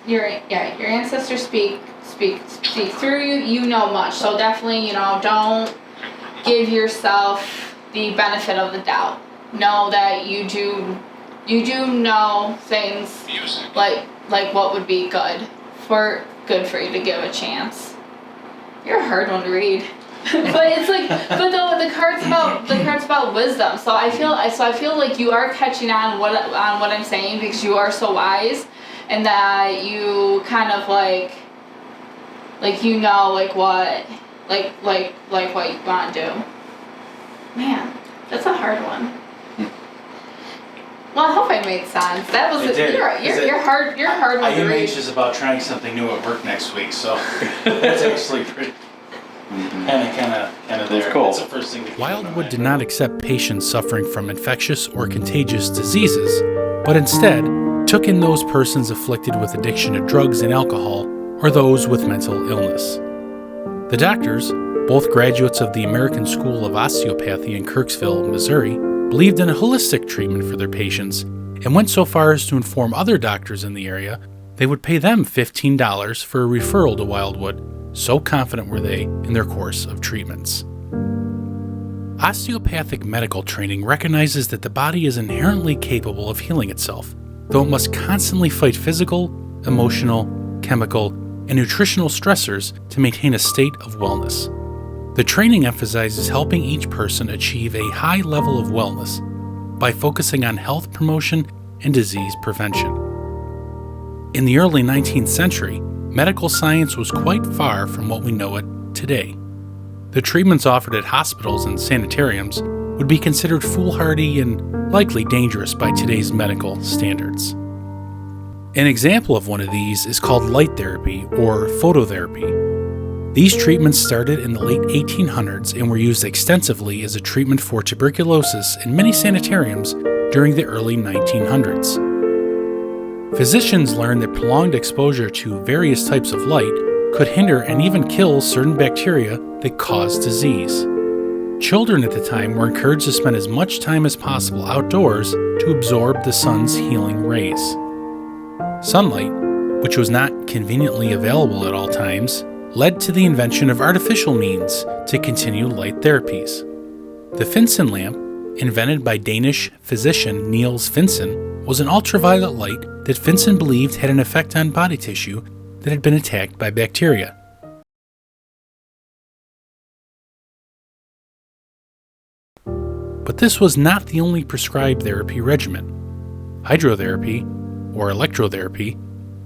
[SPEAKER 5] Your ancestors speak through you. You know much, so definitely, you know, don't give yourself the benefit of the doubt. Know that you do know things like what would be good for you to give a chance. You're a hard one to read. But it's like, the card's about wisdom. So I feel like you are catching on what I'm saying, because you are so wise, and that you kind of like you know like what what you want to do. Man, that's a hard one. Well, I hope I made sense. That was
[SPEAKER 1] It did.
[SPEAKER 5] you're hard. You're hard
[SPEAKER 1] I
[SPEAKER 5] one to
[SPEAKER 1] am
[SPEAKER 5] read.
[SPEAKER 1] anxious about trying something new at work next week, so that's actually pretty kind of there.
[SPEAKER 4] cool.
[SPEAKER 1] That's the first thing. that came to
[SPEAKER 8] Wildwood
[SPEAKER 1] mind.
[SPEAKER 8] did not accept patients suffering from infectious or contagious diseases, but instead took in those persons afflicted with addiction to drugs and alcohol or those with mental illness. The doctors, both graduates of the American School of Osteopathy in Kirksville, Missouri, believed in a holistic treatment for their patients and went so far as to inform other doctors in the area they would pay them $15 for a referral to Wildwood, so confident were they in their course of treatments. Osteopathic medical training recognizes that the body is inherently capable of healing itself, though it must constantly fight physical, emotional, chemical, and nutritional stressors to maintain a state of wellness. The training emphasizes helping each person achieve a high level of wellness by focusing on health promotion and disease prevention. In the early 19th century, medical science was quite far from what we know it today. The treatments offered at hospitals and sanitariums would be considered foolhardy and likely dangerous by today's medical standards. An example of one of these is called light therapy or phototherapy. These treatments started in the late 1800s and were used extensively as a treatment for tuberculosis in many sanitariums during the early 1900s. Physicians learned that prolonged exposure to various types of light could hinder and even kill certain bacteria that cause disease. Children at the time were encouraged to spend as much time as possible outdoors to absorb the sun's healing rays. Sunlight, which was not conveniently available at all times, led to the invention of artificial means to continue light therapies. The Finsen lamp, invented by Danish physician Niels Finsen, was an ultraviolet light that Finsen believed had an effect on body tissue that had been attacked by bacteria. But this was not the only prescribed therapy regimen. Hydrotherapy, or electrotherapy,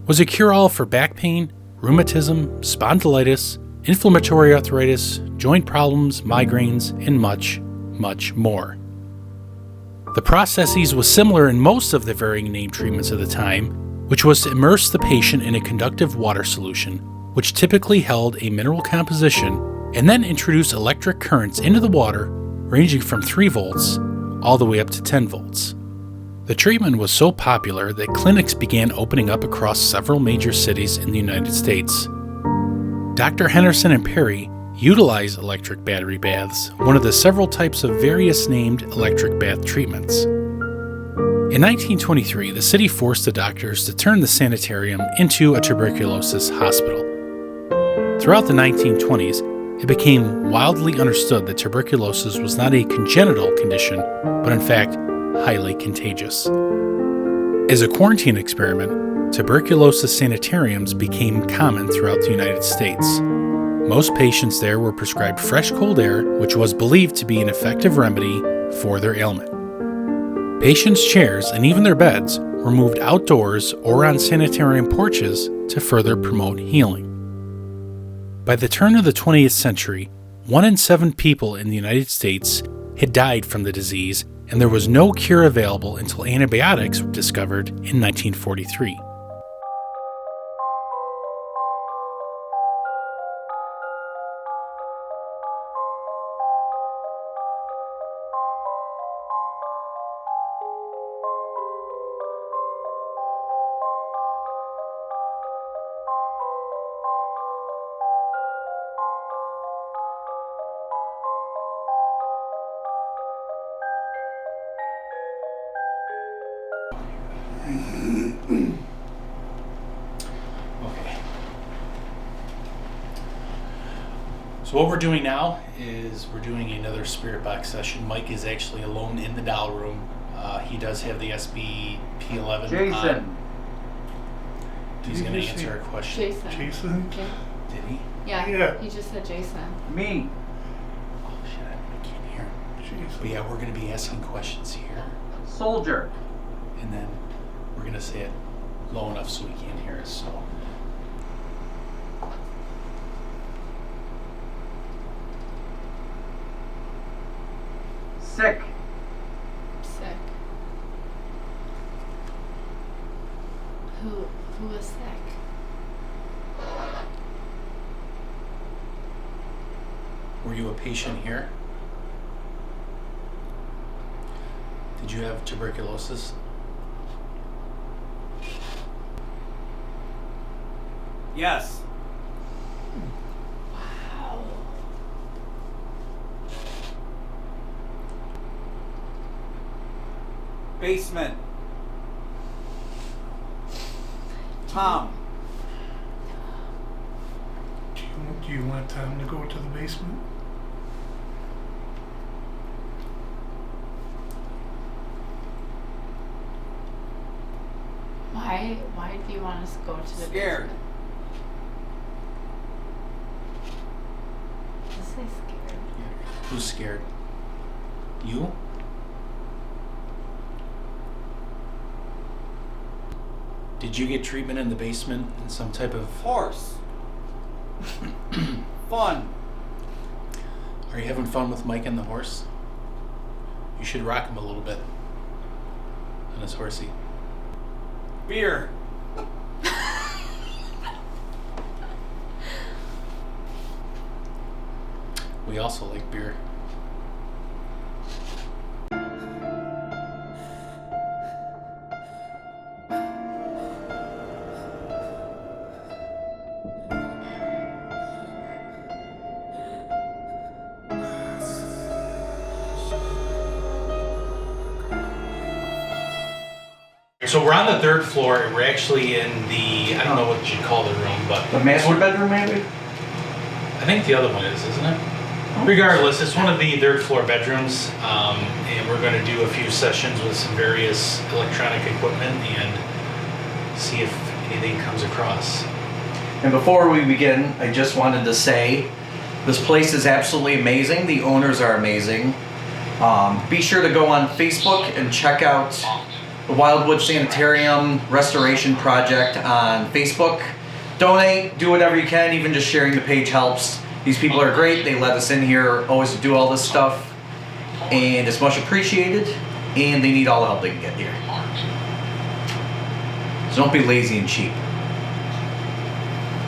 [SPEAKER 8] was a cure-all for back pain, rheumatism, spondylitis, inflammatory arthritis, joint problems, migraines, and much, much more. The processes was similar in most of the varying name treatments of the time, which was to immerse the patient in a conductive water solution, which typically held a mineral composition, and then introduce electric currents into the water ranging from 3 volts all the way up to 10 volts. The treatment was so popular that clinics began opening up across several major cities in the United States. Dr. Henderson and Perry utilized electric battery baths, one of the several types of various named electric bath treatments. In 1923, the city forced the doctors to turn the sanitarium into a tuberculosis hospital. Throughout the 1920s, it became widely understood that tuberculosis was not a congenital condition, but in fact, highly contagious. As a quarantine experiment, tuberculosis sanitariums became common throughout the United States. Most patients there were prescribed fresh cold air, which was believed to be an effective remedy for their ailment. Patients' chairs and even their beds were moved outdoors or on sanitarium porches to further promote healing. By the turn of the 20th century, 1 in 7 people in the United States had died from the disease, and there was no cure available until antibiotics were discovered in 1943.
[SPEAKER 1] Okay. So what we're doing now is we're doing another spirit box session. Mike is actually alone in the doll room. He does have the SBP11
[SPEAKER 2] Jason.
[SPEAKER 1] on. He's
[SPEAKER 7] Did
[SPEAKER 1] going to
[SPEAKER 7] you just
[SPEAKER 1] answer
[SPEAKER 7] say
[SPEAKER 1] our question.
[SPEAKER 5] Jason.
[SPEAKER 7] Jason?
[SPEAKER 1] Did he?
[SPEAKER 5] Yeah,
[SPEAKER 7] Yeah.
[SPEAKER 5] he just said Jason.
[SPEAKER 2] Me.
[SPEAKER 1] Oh shit, I can't hear him. But
[SPEAKER 7] Jason.
[SPEAKER 1] yeah, we're going to be asking questions here.
[SPEAKER 2] Soldier.
[SPEAKER 1] And then we're going to say it low enough so he can't hear us. So.
[SPEAKER 2] Sick.
[SPEAKER 5] Sick. Who is sick?
[SPEAKER 8] Were you a patient here? Did you have tuberculosis?
[SPEAKER 2] Yes.
[SPEAKER 5] Wow.
[SPEAKER 2] Basement. Tom.
[SPEAKER 7] Do you want Tom to go to the basement?
[SPEAKER 5] Why do you want us to go to the
[SPEAKER 2] Scared.
[SPEAKER 5] basement? Just say scared.
[SPEAKER 8] Who's scared? You? Did you get treatment in the basement in some type of...
[SPEAKER 2] Horse. Fun.
[SPEAKER 8] Are you having fun with Mike and the horse? You should rock him a little bit. On his horsey.
[SPEAKER 2] Beer.
[SPEAKER 8] We also like beer.
[SPEAKER 1] So we're on the third floor. We're actually in the, I don't know what you'd call the room, but
[SPEAKER 4] The master bedroom, maybe?
[SPEAKER 1] I think the other one is, isn't it? Regardless, it's one of the third floor bedrooms, and we're going to do a few sessions with some various electronic equipment and see if anything comes across.
[SPEAKER 4] And before we begin, I just wanted to say this place is absolutely amazing. The owners are amazing. Be sure to go on Facebook and check out the Wildwood Sanitarium Restoration Project on Facebook. Donate, do whatever you can, even just sharing the page helps. These people are great. They let us in here always to do all this stuff, and it's much appreciated, and they need all the help they can get here. So don't be lazy and cheap.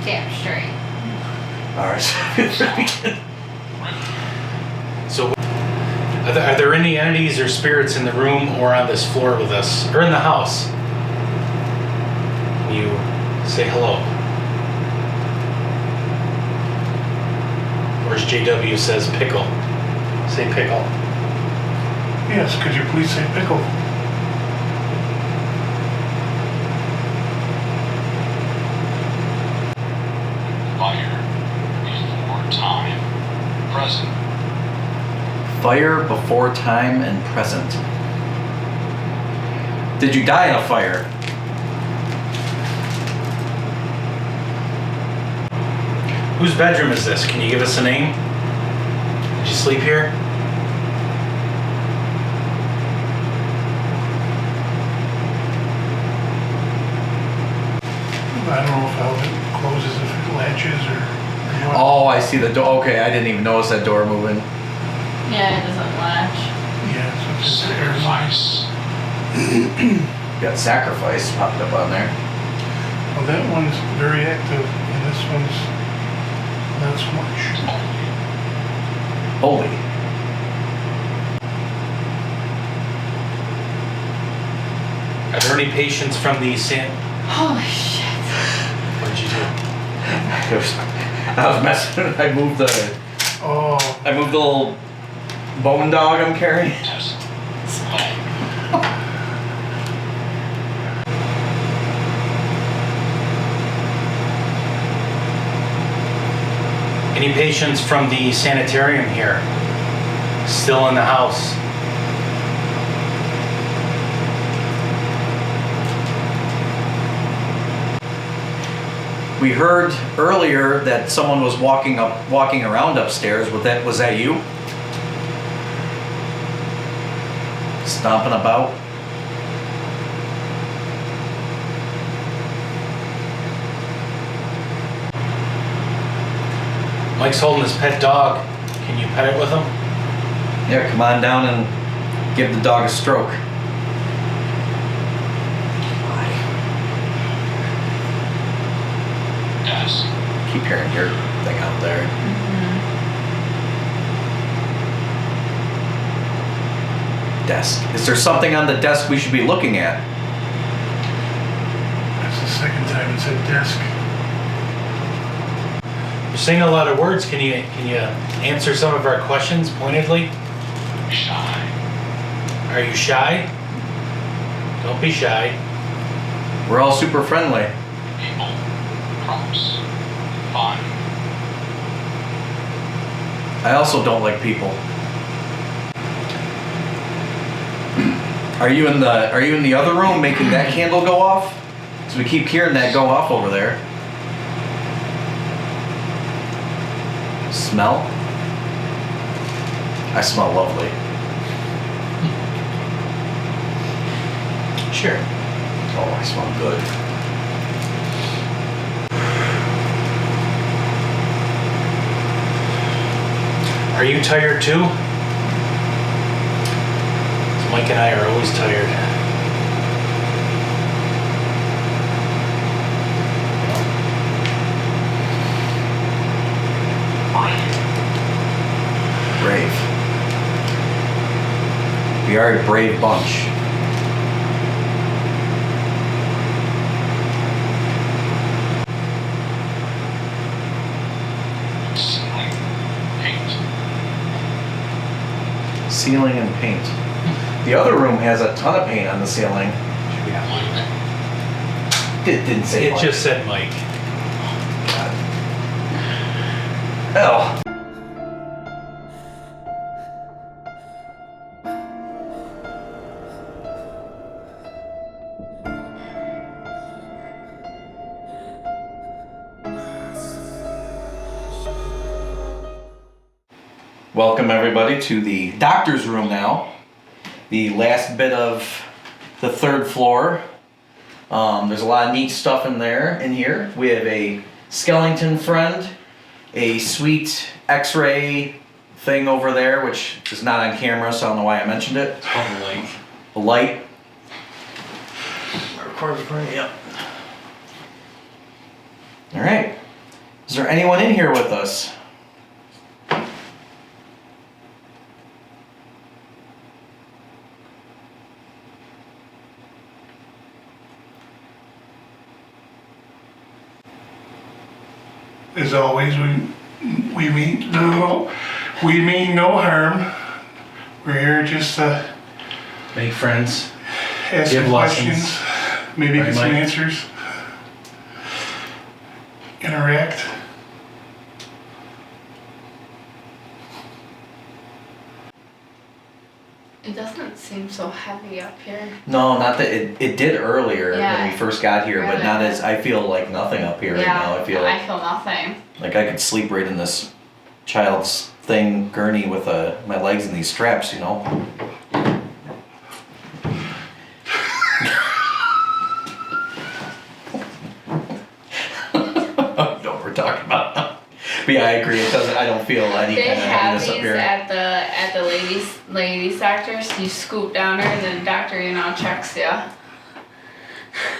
[SPEAKER 5] Damn straight.
[SPEAKER 4] Alright,
[SPEAKER 1] So, are there any entities or spirits in the room or on this floor with us, or in the house? You say hello. Or as JW says, pickle. Say pickle.
[SPEAKER 7] Yes, could you please say pickle?
[SPEAKER 6] Fire before time. Present.
[SPEAKER 4] Fire before time and present. Did you die in a fire?
[SPEAKER 1] Whose bedroom is this? Can you give us a name? Did you sleep here?
[SPEAKER 7] I don't know if how it closes, if it latches or what.
[SPEAKER 4] Oh, I see the door. Okay, I didn't even notice that door moving.
[SPEAKER 5] Yeah, it doesn't latch.
[SPEAKER 7] Yeah, so it's just air.
[SPEAKER 6] Sacrifice.
[SPEAKER 4] Got sacrifice popped up on there.
[SPEAKER 7] Well, that one's very active, and this one's not so much.
[SPEAKER 4] Holy.
[SPEAKER 1] Are there any patients from the
[SPEAKER 5] Holy shit.
[SPEAKER 1] What did you do?
[SPEAKER 4] I was messing. I moved the
[SPEAKER 7] Oh,
[SPEAKER 4] little bone dog I'm carrying.
[SPEAKER 6] Test. Leg.
[SPEAKER 1] Any patients from the sanitarium here? Still in the house?
[SPEAKER 4] We heard earlier that someone was walking around upstairs. Was that you? Stomping about.
[SPEAKER 1] Mike's holding his pet dog. Can you pet it with him?
[SPEAKER 4] Yeah, come on down and give the dog a stroke. Keep hearing your thing out there. Desk. Is there something on the desk we should be looking at?
[SPEAKER 7] That's the second time it said desk.
[SPEAKER 1] You're saying a lot of words. Can you answer some of our questions pointedly?
[SPEAKER 6] Shy.
[SPEAKER 1] Are you shy? Don't be shy.
[SPEAKER 4] We're all super friendly.
[SPEAKER 6] People. Props. Fun.
[SPEAKER 4] I also don't like people. Are you in the other room making that candle go off? So we keep hearing that go off over there. Smell? I smell lovely.
[SPEAKER 1] Sure.
[SPEAKER 4] Oh, I smell good.
[SPEAKER 1] Are you tired too? Mike and I are always tired.
[SPEAKER 4] Brave. We are a brave bunch.
[SPEAKER 6] Ceiling. Paint.
[SPEAKER 4] Ceiling and paint. The other room has a ton of paint on the ceiling. It didn't say
[SPEAKER 1] It
[SPEAKER 4] Mike.
[SPEAKER 1] just said Mike.
[SPEAKER 4] Hell. Welcome everybody to the doctor's room now. The last bit of the third floor. There's a lot of neat stuff in here. We have a skeleton friend, a sweet x-ray thing over there, which is not on camera, so I don't know why I mentioned it.
[SPEAKER 1] Totally.
[SPEAKER 4] A light. Recording, yep. All right. Is there anyone in here with us?
[SPEAKER 7] As always, we mean no harm. We're here just to
[SPEAKER 1] Make friends.
[SPEAKER 7] ask
[SPEAKER 1] Give
[SPEAKER 7] some
[SPEAKER 1] lessons.
[SPEAKER 7] questions, maybe
[SPEAKER 1] Right,
[SPEAKER 7] get some
[SPEAKER 1] Mike?
[SPEAKER 7] answers, interact.
[SPEAKER 5] It doesn't seem so heavy up here.
[SPEAKER 4] No, not that it did earlier when
[SPEAKER 5] Yeah.
[SPEAKER 4] we first got here, but
[SPEAKER 5] Really?
[SPEAKER 4] not as I feel like nothing up here right now. I feel
[SPEAKER 5] nothing.
[SPEAKER 4] like I could sleep right in this child's thing gurney with my legs in these straps, you know. I know what we're talking about. But yeah, I agree. It doesn't. I don't feel any
[SPEAKER 5] They
[SPEAKER 4] kind of
[SPEAKER 5] have
[SPEAKER 4] heaviness
[SPEAKER 5] these
[SPEAKER 4] up here.
[SPEAKER 5] at the ladies doctors. You scoop down there, and then the doctor checks you.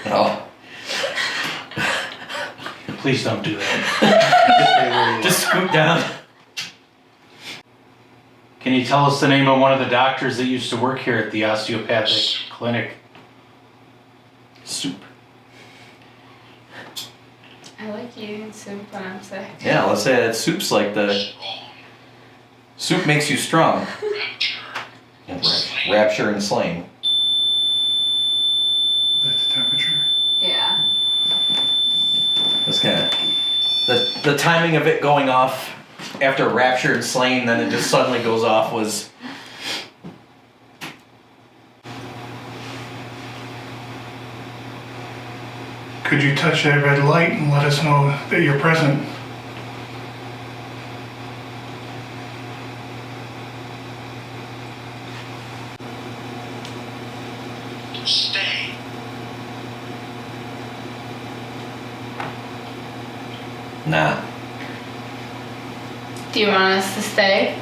[SPEAKER 4] Oh,
[SPEAKER 1] Please don't do that.
[SPEAKER 4] just scoop down.
[SPEAKER 1] Can you tell us the name of one of the doctors that used to work here at the osteopathic clinic?
[SPEAKER 4] Soup.
[SPEAKER 5] I like eating soup when I'm sick.
[SPEAKER 4] Yeah, let's say that soup's like the
[SPEAKER 6] Strong.
[SPEAKER 4] soup makes you strong.
[SPEAKER 6] Rapture.
[SPEAKER 4] And rapture and slain.
[SPEAKER 7] That's the temperature.
[SPEAKER 5] Yeah.
[SPEAKER 4] That's kind of the timing of it going off after rapture and slain, then it just suddenly goes off was.
[SPEAKER 7] Could you touch that red light and let us know that you're present?
[SPEAKER 6] Stay.
[SPEAKER 4] Nah.
[SPEAKER 5] Do you want us to stay?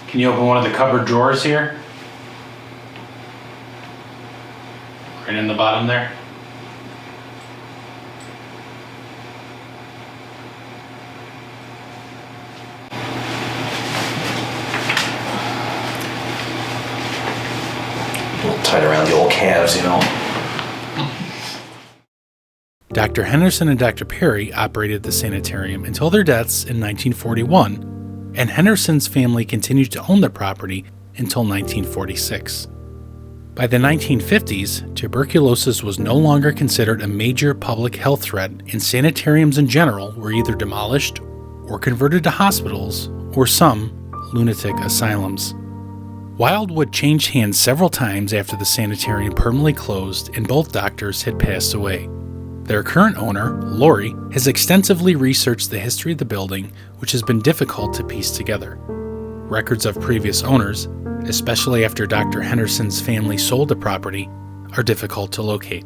[SPEAKER 1] Can you open one of the cupboard drawers here? Right in the bottom there.
[SPEAKER 4] Tied around the old calves, you know.
[SPEAKER 8] Dr. Henderson and Dr. Perry operated the sanitarium until their deaths in 1941, and Henderson's family continued to own the property until 1946. By the 1950s, tuberculosis was no longer considered a major public health threat, and sanitariums in general were either demolished or converted to hospitals or some lunatic asylums. Wildwood changed hands several times after the sanitarium permanently closed and both doctors had passed away. Their current owner, Lori, has extensively researched the history of the building, which has been difficult to piece together. Records of previous owners, especially after Dr. Henderson's family sold the property, are difficult to locate.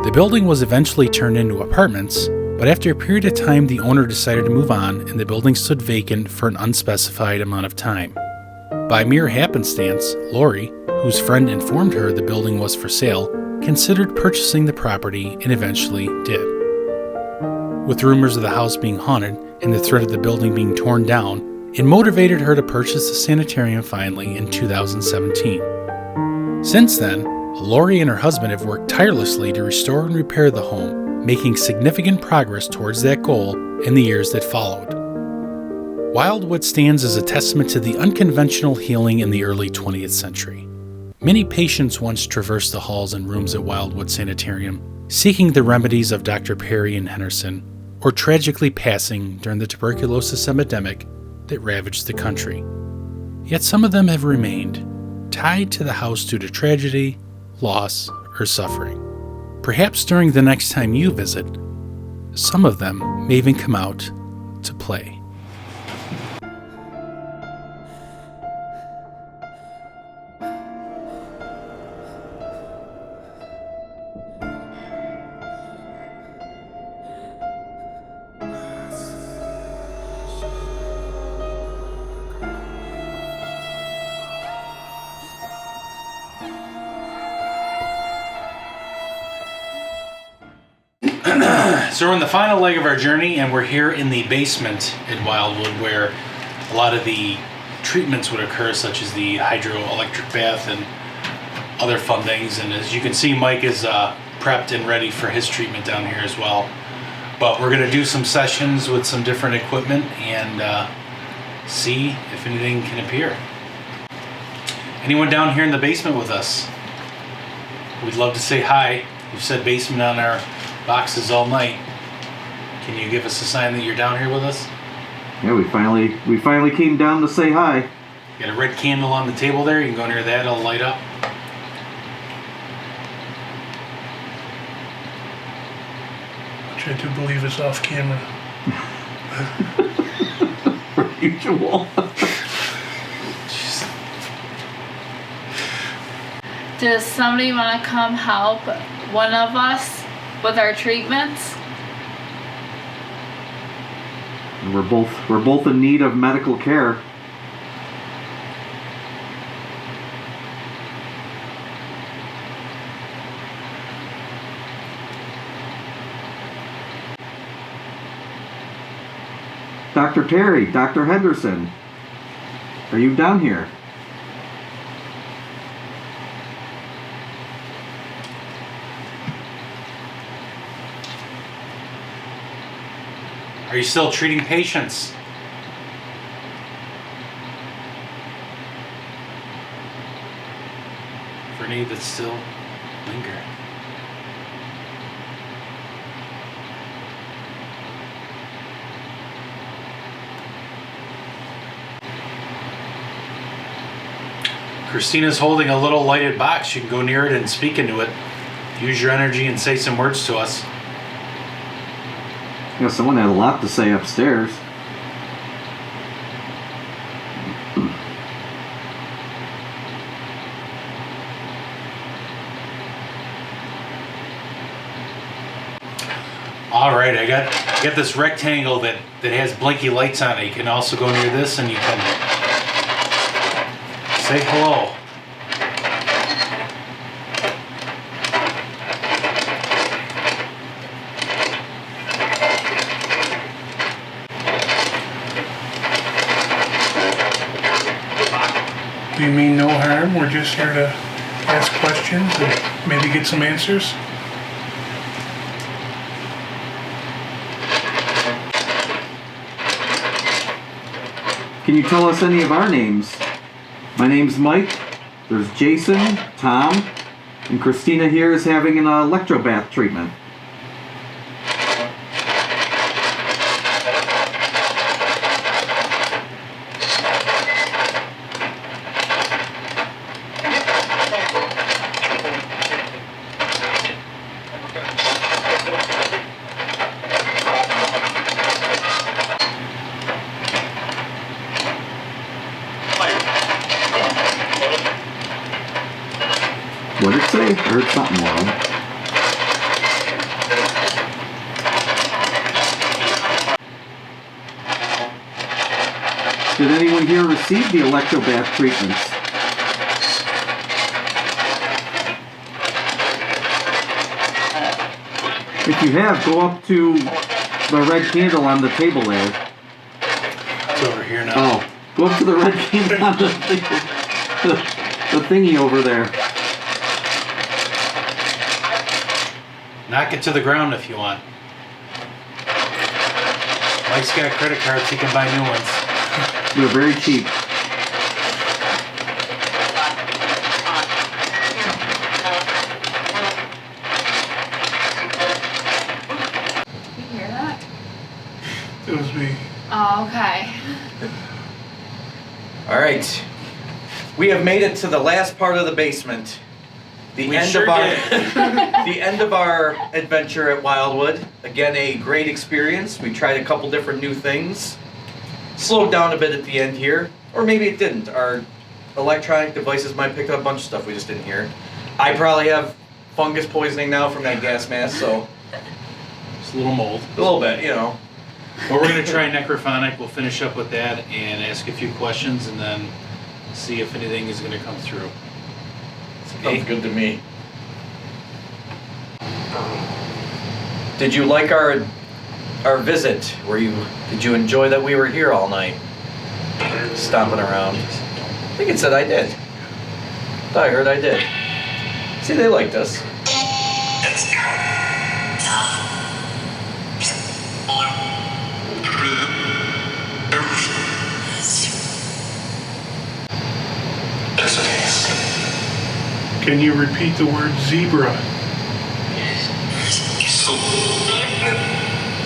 [SPEAKER 8] The building was eventually turned into apartments, but after a period of time the owner decided to move on and the building stood vacant for an unspecified amount of time. By mere happenstance, Lori, whose friend informed her the building was for sale, considered purchasing the property and eventually did. With rumors of the house being haunted and the threat of the building being torn down, it motivated her to purchase the sanitarium finally in 2017. Since then, Lori and her husband have worked tirelessly to restore and repair the home, making significant progress towards that goal in the years that followed. Wildwood stands as a testament to the unconventional healing in the early 20th century. Many patients once traversed the halls and rooms at Wildwood Sanitarium, seeking the remedies of Dr. Perry and Henderson, or tragically passing during the tuberculosis epidemic that ravaged the country. Yet some of them have remained, tied to the house due to tragedy, loss, or suffering. Perhaps during the next time you visit, some of them may even come out to play.
[SPEAKER 1] So we're in the final leg of our journey, and we're here in the basement at Wildwood, where a lot of the treatments would occur, such as the hydroelectric bath and other fun things. And as you can see, Mike is prepped and ready for his treatment down here as well. But we're going to do some sessions with some different equipment and see if anything can appear. Anyone down here in the basement with us? We'd love to say hi. We've said basement on our boxes all night. Can you give us a sign that you're down here with us?
[SPEAKER 9] Yeah, we finally came down to say hi.
[SPEAKER 1] Got a red candle on the table there. You can go near that. It'll light up.
[SPEAKER 7] Which I do believe is off camera.
[SPEAKER 9] Per usual.
[SPEAKER 5] Does somebody want to come help one of us with our treatments?
[SPEAKER 9] We're both in need of medical care. Dr. Perry, Dr. Henderson, are you down here?
[SPEAKER 1] Are you still treating patients? For any that still linger. Christina's holding a little lighted box. You can go near it and speak into it. Use your energy and say some words to us.
[SPEAKER 9] Yeah, someone had a lot to say upstairs.
[SPEAKER 1] All right, I got this rectangle that has blinky lights on it. You can also go near this and you can say hello.
[SPEAKER 7] We mean no harm. We're just here to ask questions and maybe get some answers.
[SPEAKER 9] Can you tell us any of our names? My name's Mike. There's Jason, Tom, and Kristina here is having an electrobath treatment. What did it say? I heard something wrong. Did anyone here receive the electrobath treatments? If you have, go up to the red candle on the table there.
[SPEAKER 1] It's over here now.
[SPEAKER 9] Oh, go up to the red candle on the thingy over there.
[SPEAKER 1] Knock it to the ground if you want. Mike's got credit cards, he can buy new ones.
[SPEAKER 9] They're very cheap.
[SPEAKER 5] You hear that?
[SPEAKER 7] It was me.
[SPEAKER 5] Oh, okay.
[SPEAKER 4] All right. We have made it to the last part of the basement. The
[SPEAKER 1] We
[SPEAKER 4] end
[SPEAKER 1] sure
[SPEAKER 4] of our
[SPEAKER 1] did.
[SPEAKER 4] the end of our adventure at Wildwood. Again, a great experience. We tried a couple different new things. Slowed down a bit at the end here, or maybe it didn't. Our electronic devices might pick up a bunch of stuff we just didn't hear. I probably have fungus poisoning now from that gas mask, so
[SPEAKER 1] It's a little mold.
[SPEAKER 4] a little bit, you know.
[SPEAKER 1] But we're gonna try necrophonic, we'll finish up with that and ask a few questions and then see if anything is gonna come through.
[SPEAKER 4] Sounds good to me. Did you like our visit? Did you enjoy that we were here all night? Stomping around. I think it said I did. I heard I did. See, they liked us.
[SPEAKER 7] Can you repeat the word zebra?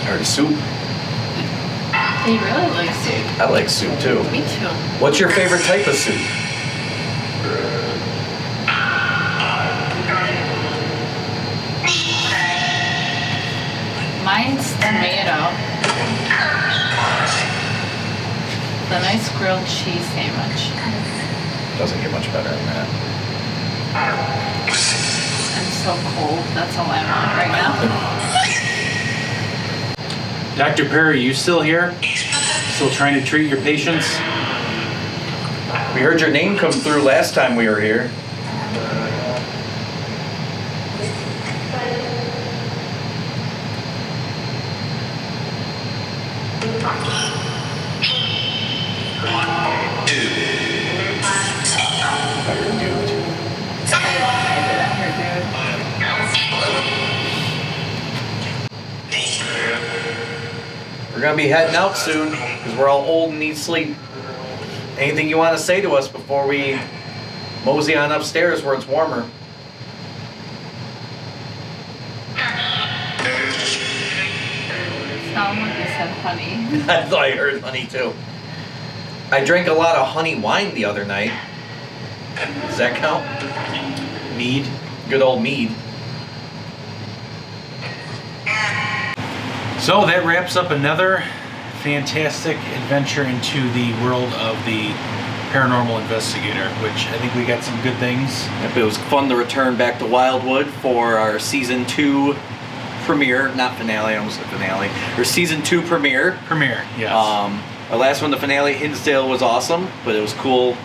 [SPEAKER 4] I heard soup.
[SPEAKER 5] He really likes soup.
[SPEAKER 4] I like soup too.
[SPEAKER 5] Me too.
[SPEAKER 4] What's your favorite type of soup?
[SPEAKER 5] Mine's tomato. The nice grilled cheese sandwich.
[SPEAKER 4] Doesn't get much better than that.
[SPEAKER 5] I'm so cold. That's all I want right now.
[SPEAKER 1] Dr. Perry, you still here? Still trying to treat your patients?
[SPEAKER 4] We heard your name come through last time we were here. We're gonna be heading out soon because we're all old and need sleep. Anything you want to say to us before we mosey on upstairs where it's warmer?
[SPEAKER 5] Sound like I said honey.
[SPEAKER 4] I thought I heard honey too. I drank a lot of honey wine the other night. Does that count?
[SPEAKER 1] Mead?
[SPEAKER 4] Good old mead.
[SPEAKER 1] So that wraps up another fantastic adventure into the world of the paranormal investigator, which I think we got some good things.
[SPEAKER 4] Yep, it was fun to return back to Wildwood for our season 2 premiere, not finale, I almost said finale, or season 2 premiere.
[SPEAKER 1] Premiere, yes.
[SPEAKER 4] Our last one, the finale, Hinsdale, was awesome, but it was cool.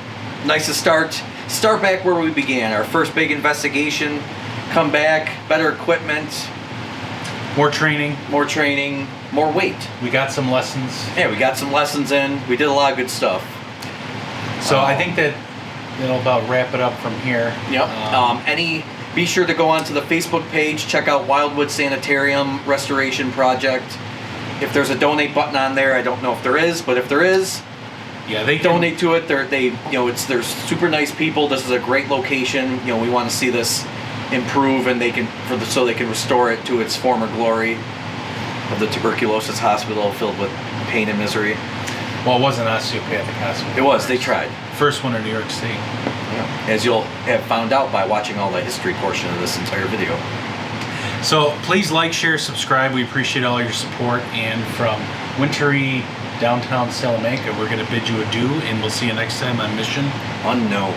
[SPEAKER 4] Nice to start back where we began. Our first big investigation, come back, better equipment,
[SPEAKER 1] More training.
[SPEAKER 4] more weight.
[SPEAKER 1] We got some lessons.
[SPEAKER 4] Yeah, we got some lessons in. We did a lot of good stuff.
[SPEAKER 1] So I think that that'll about wrap it up from here.
[SPEAKER 4] Yep. Be sure to go onto the Facebook page, check out Wildwood Sanitarium Restoration Project. If there's a donate button on there, I don't know if there is, but if there is,
[SPEAKER 1] yeah, they can,
[SPEAKER 4] donate to it. They're super nice people. This is a great location. We want to see this improve, and so they can restore it to its former glory of the tuberculosis hospital filled with pain and misery.
[SPEAKER 1] Well, it wasn't osteopathic hospital.
[SPEAKER 4] It was. They tried.
[SPEAKER 1] First one in New York State.
[SPEAKER 4] Yeah. As you'll have found out by watching all the history portion of this entire video.
[SPEAKER 1] So please like, share, subscribe. We appreciate all your support. And from wintry downtown Salamanca, we're going to bid you adieu, and we'll see you next time on Mission
[SPEAKER 4] Unknown.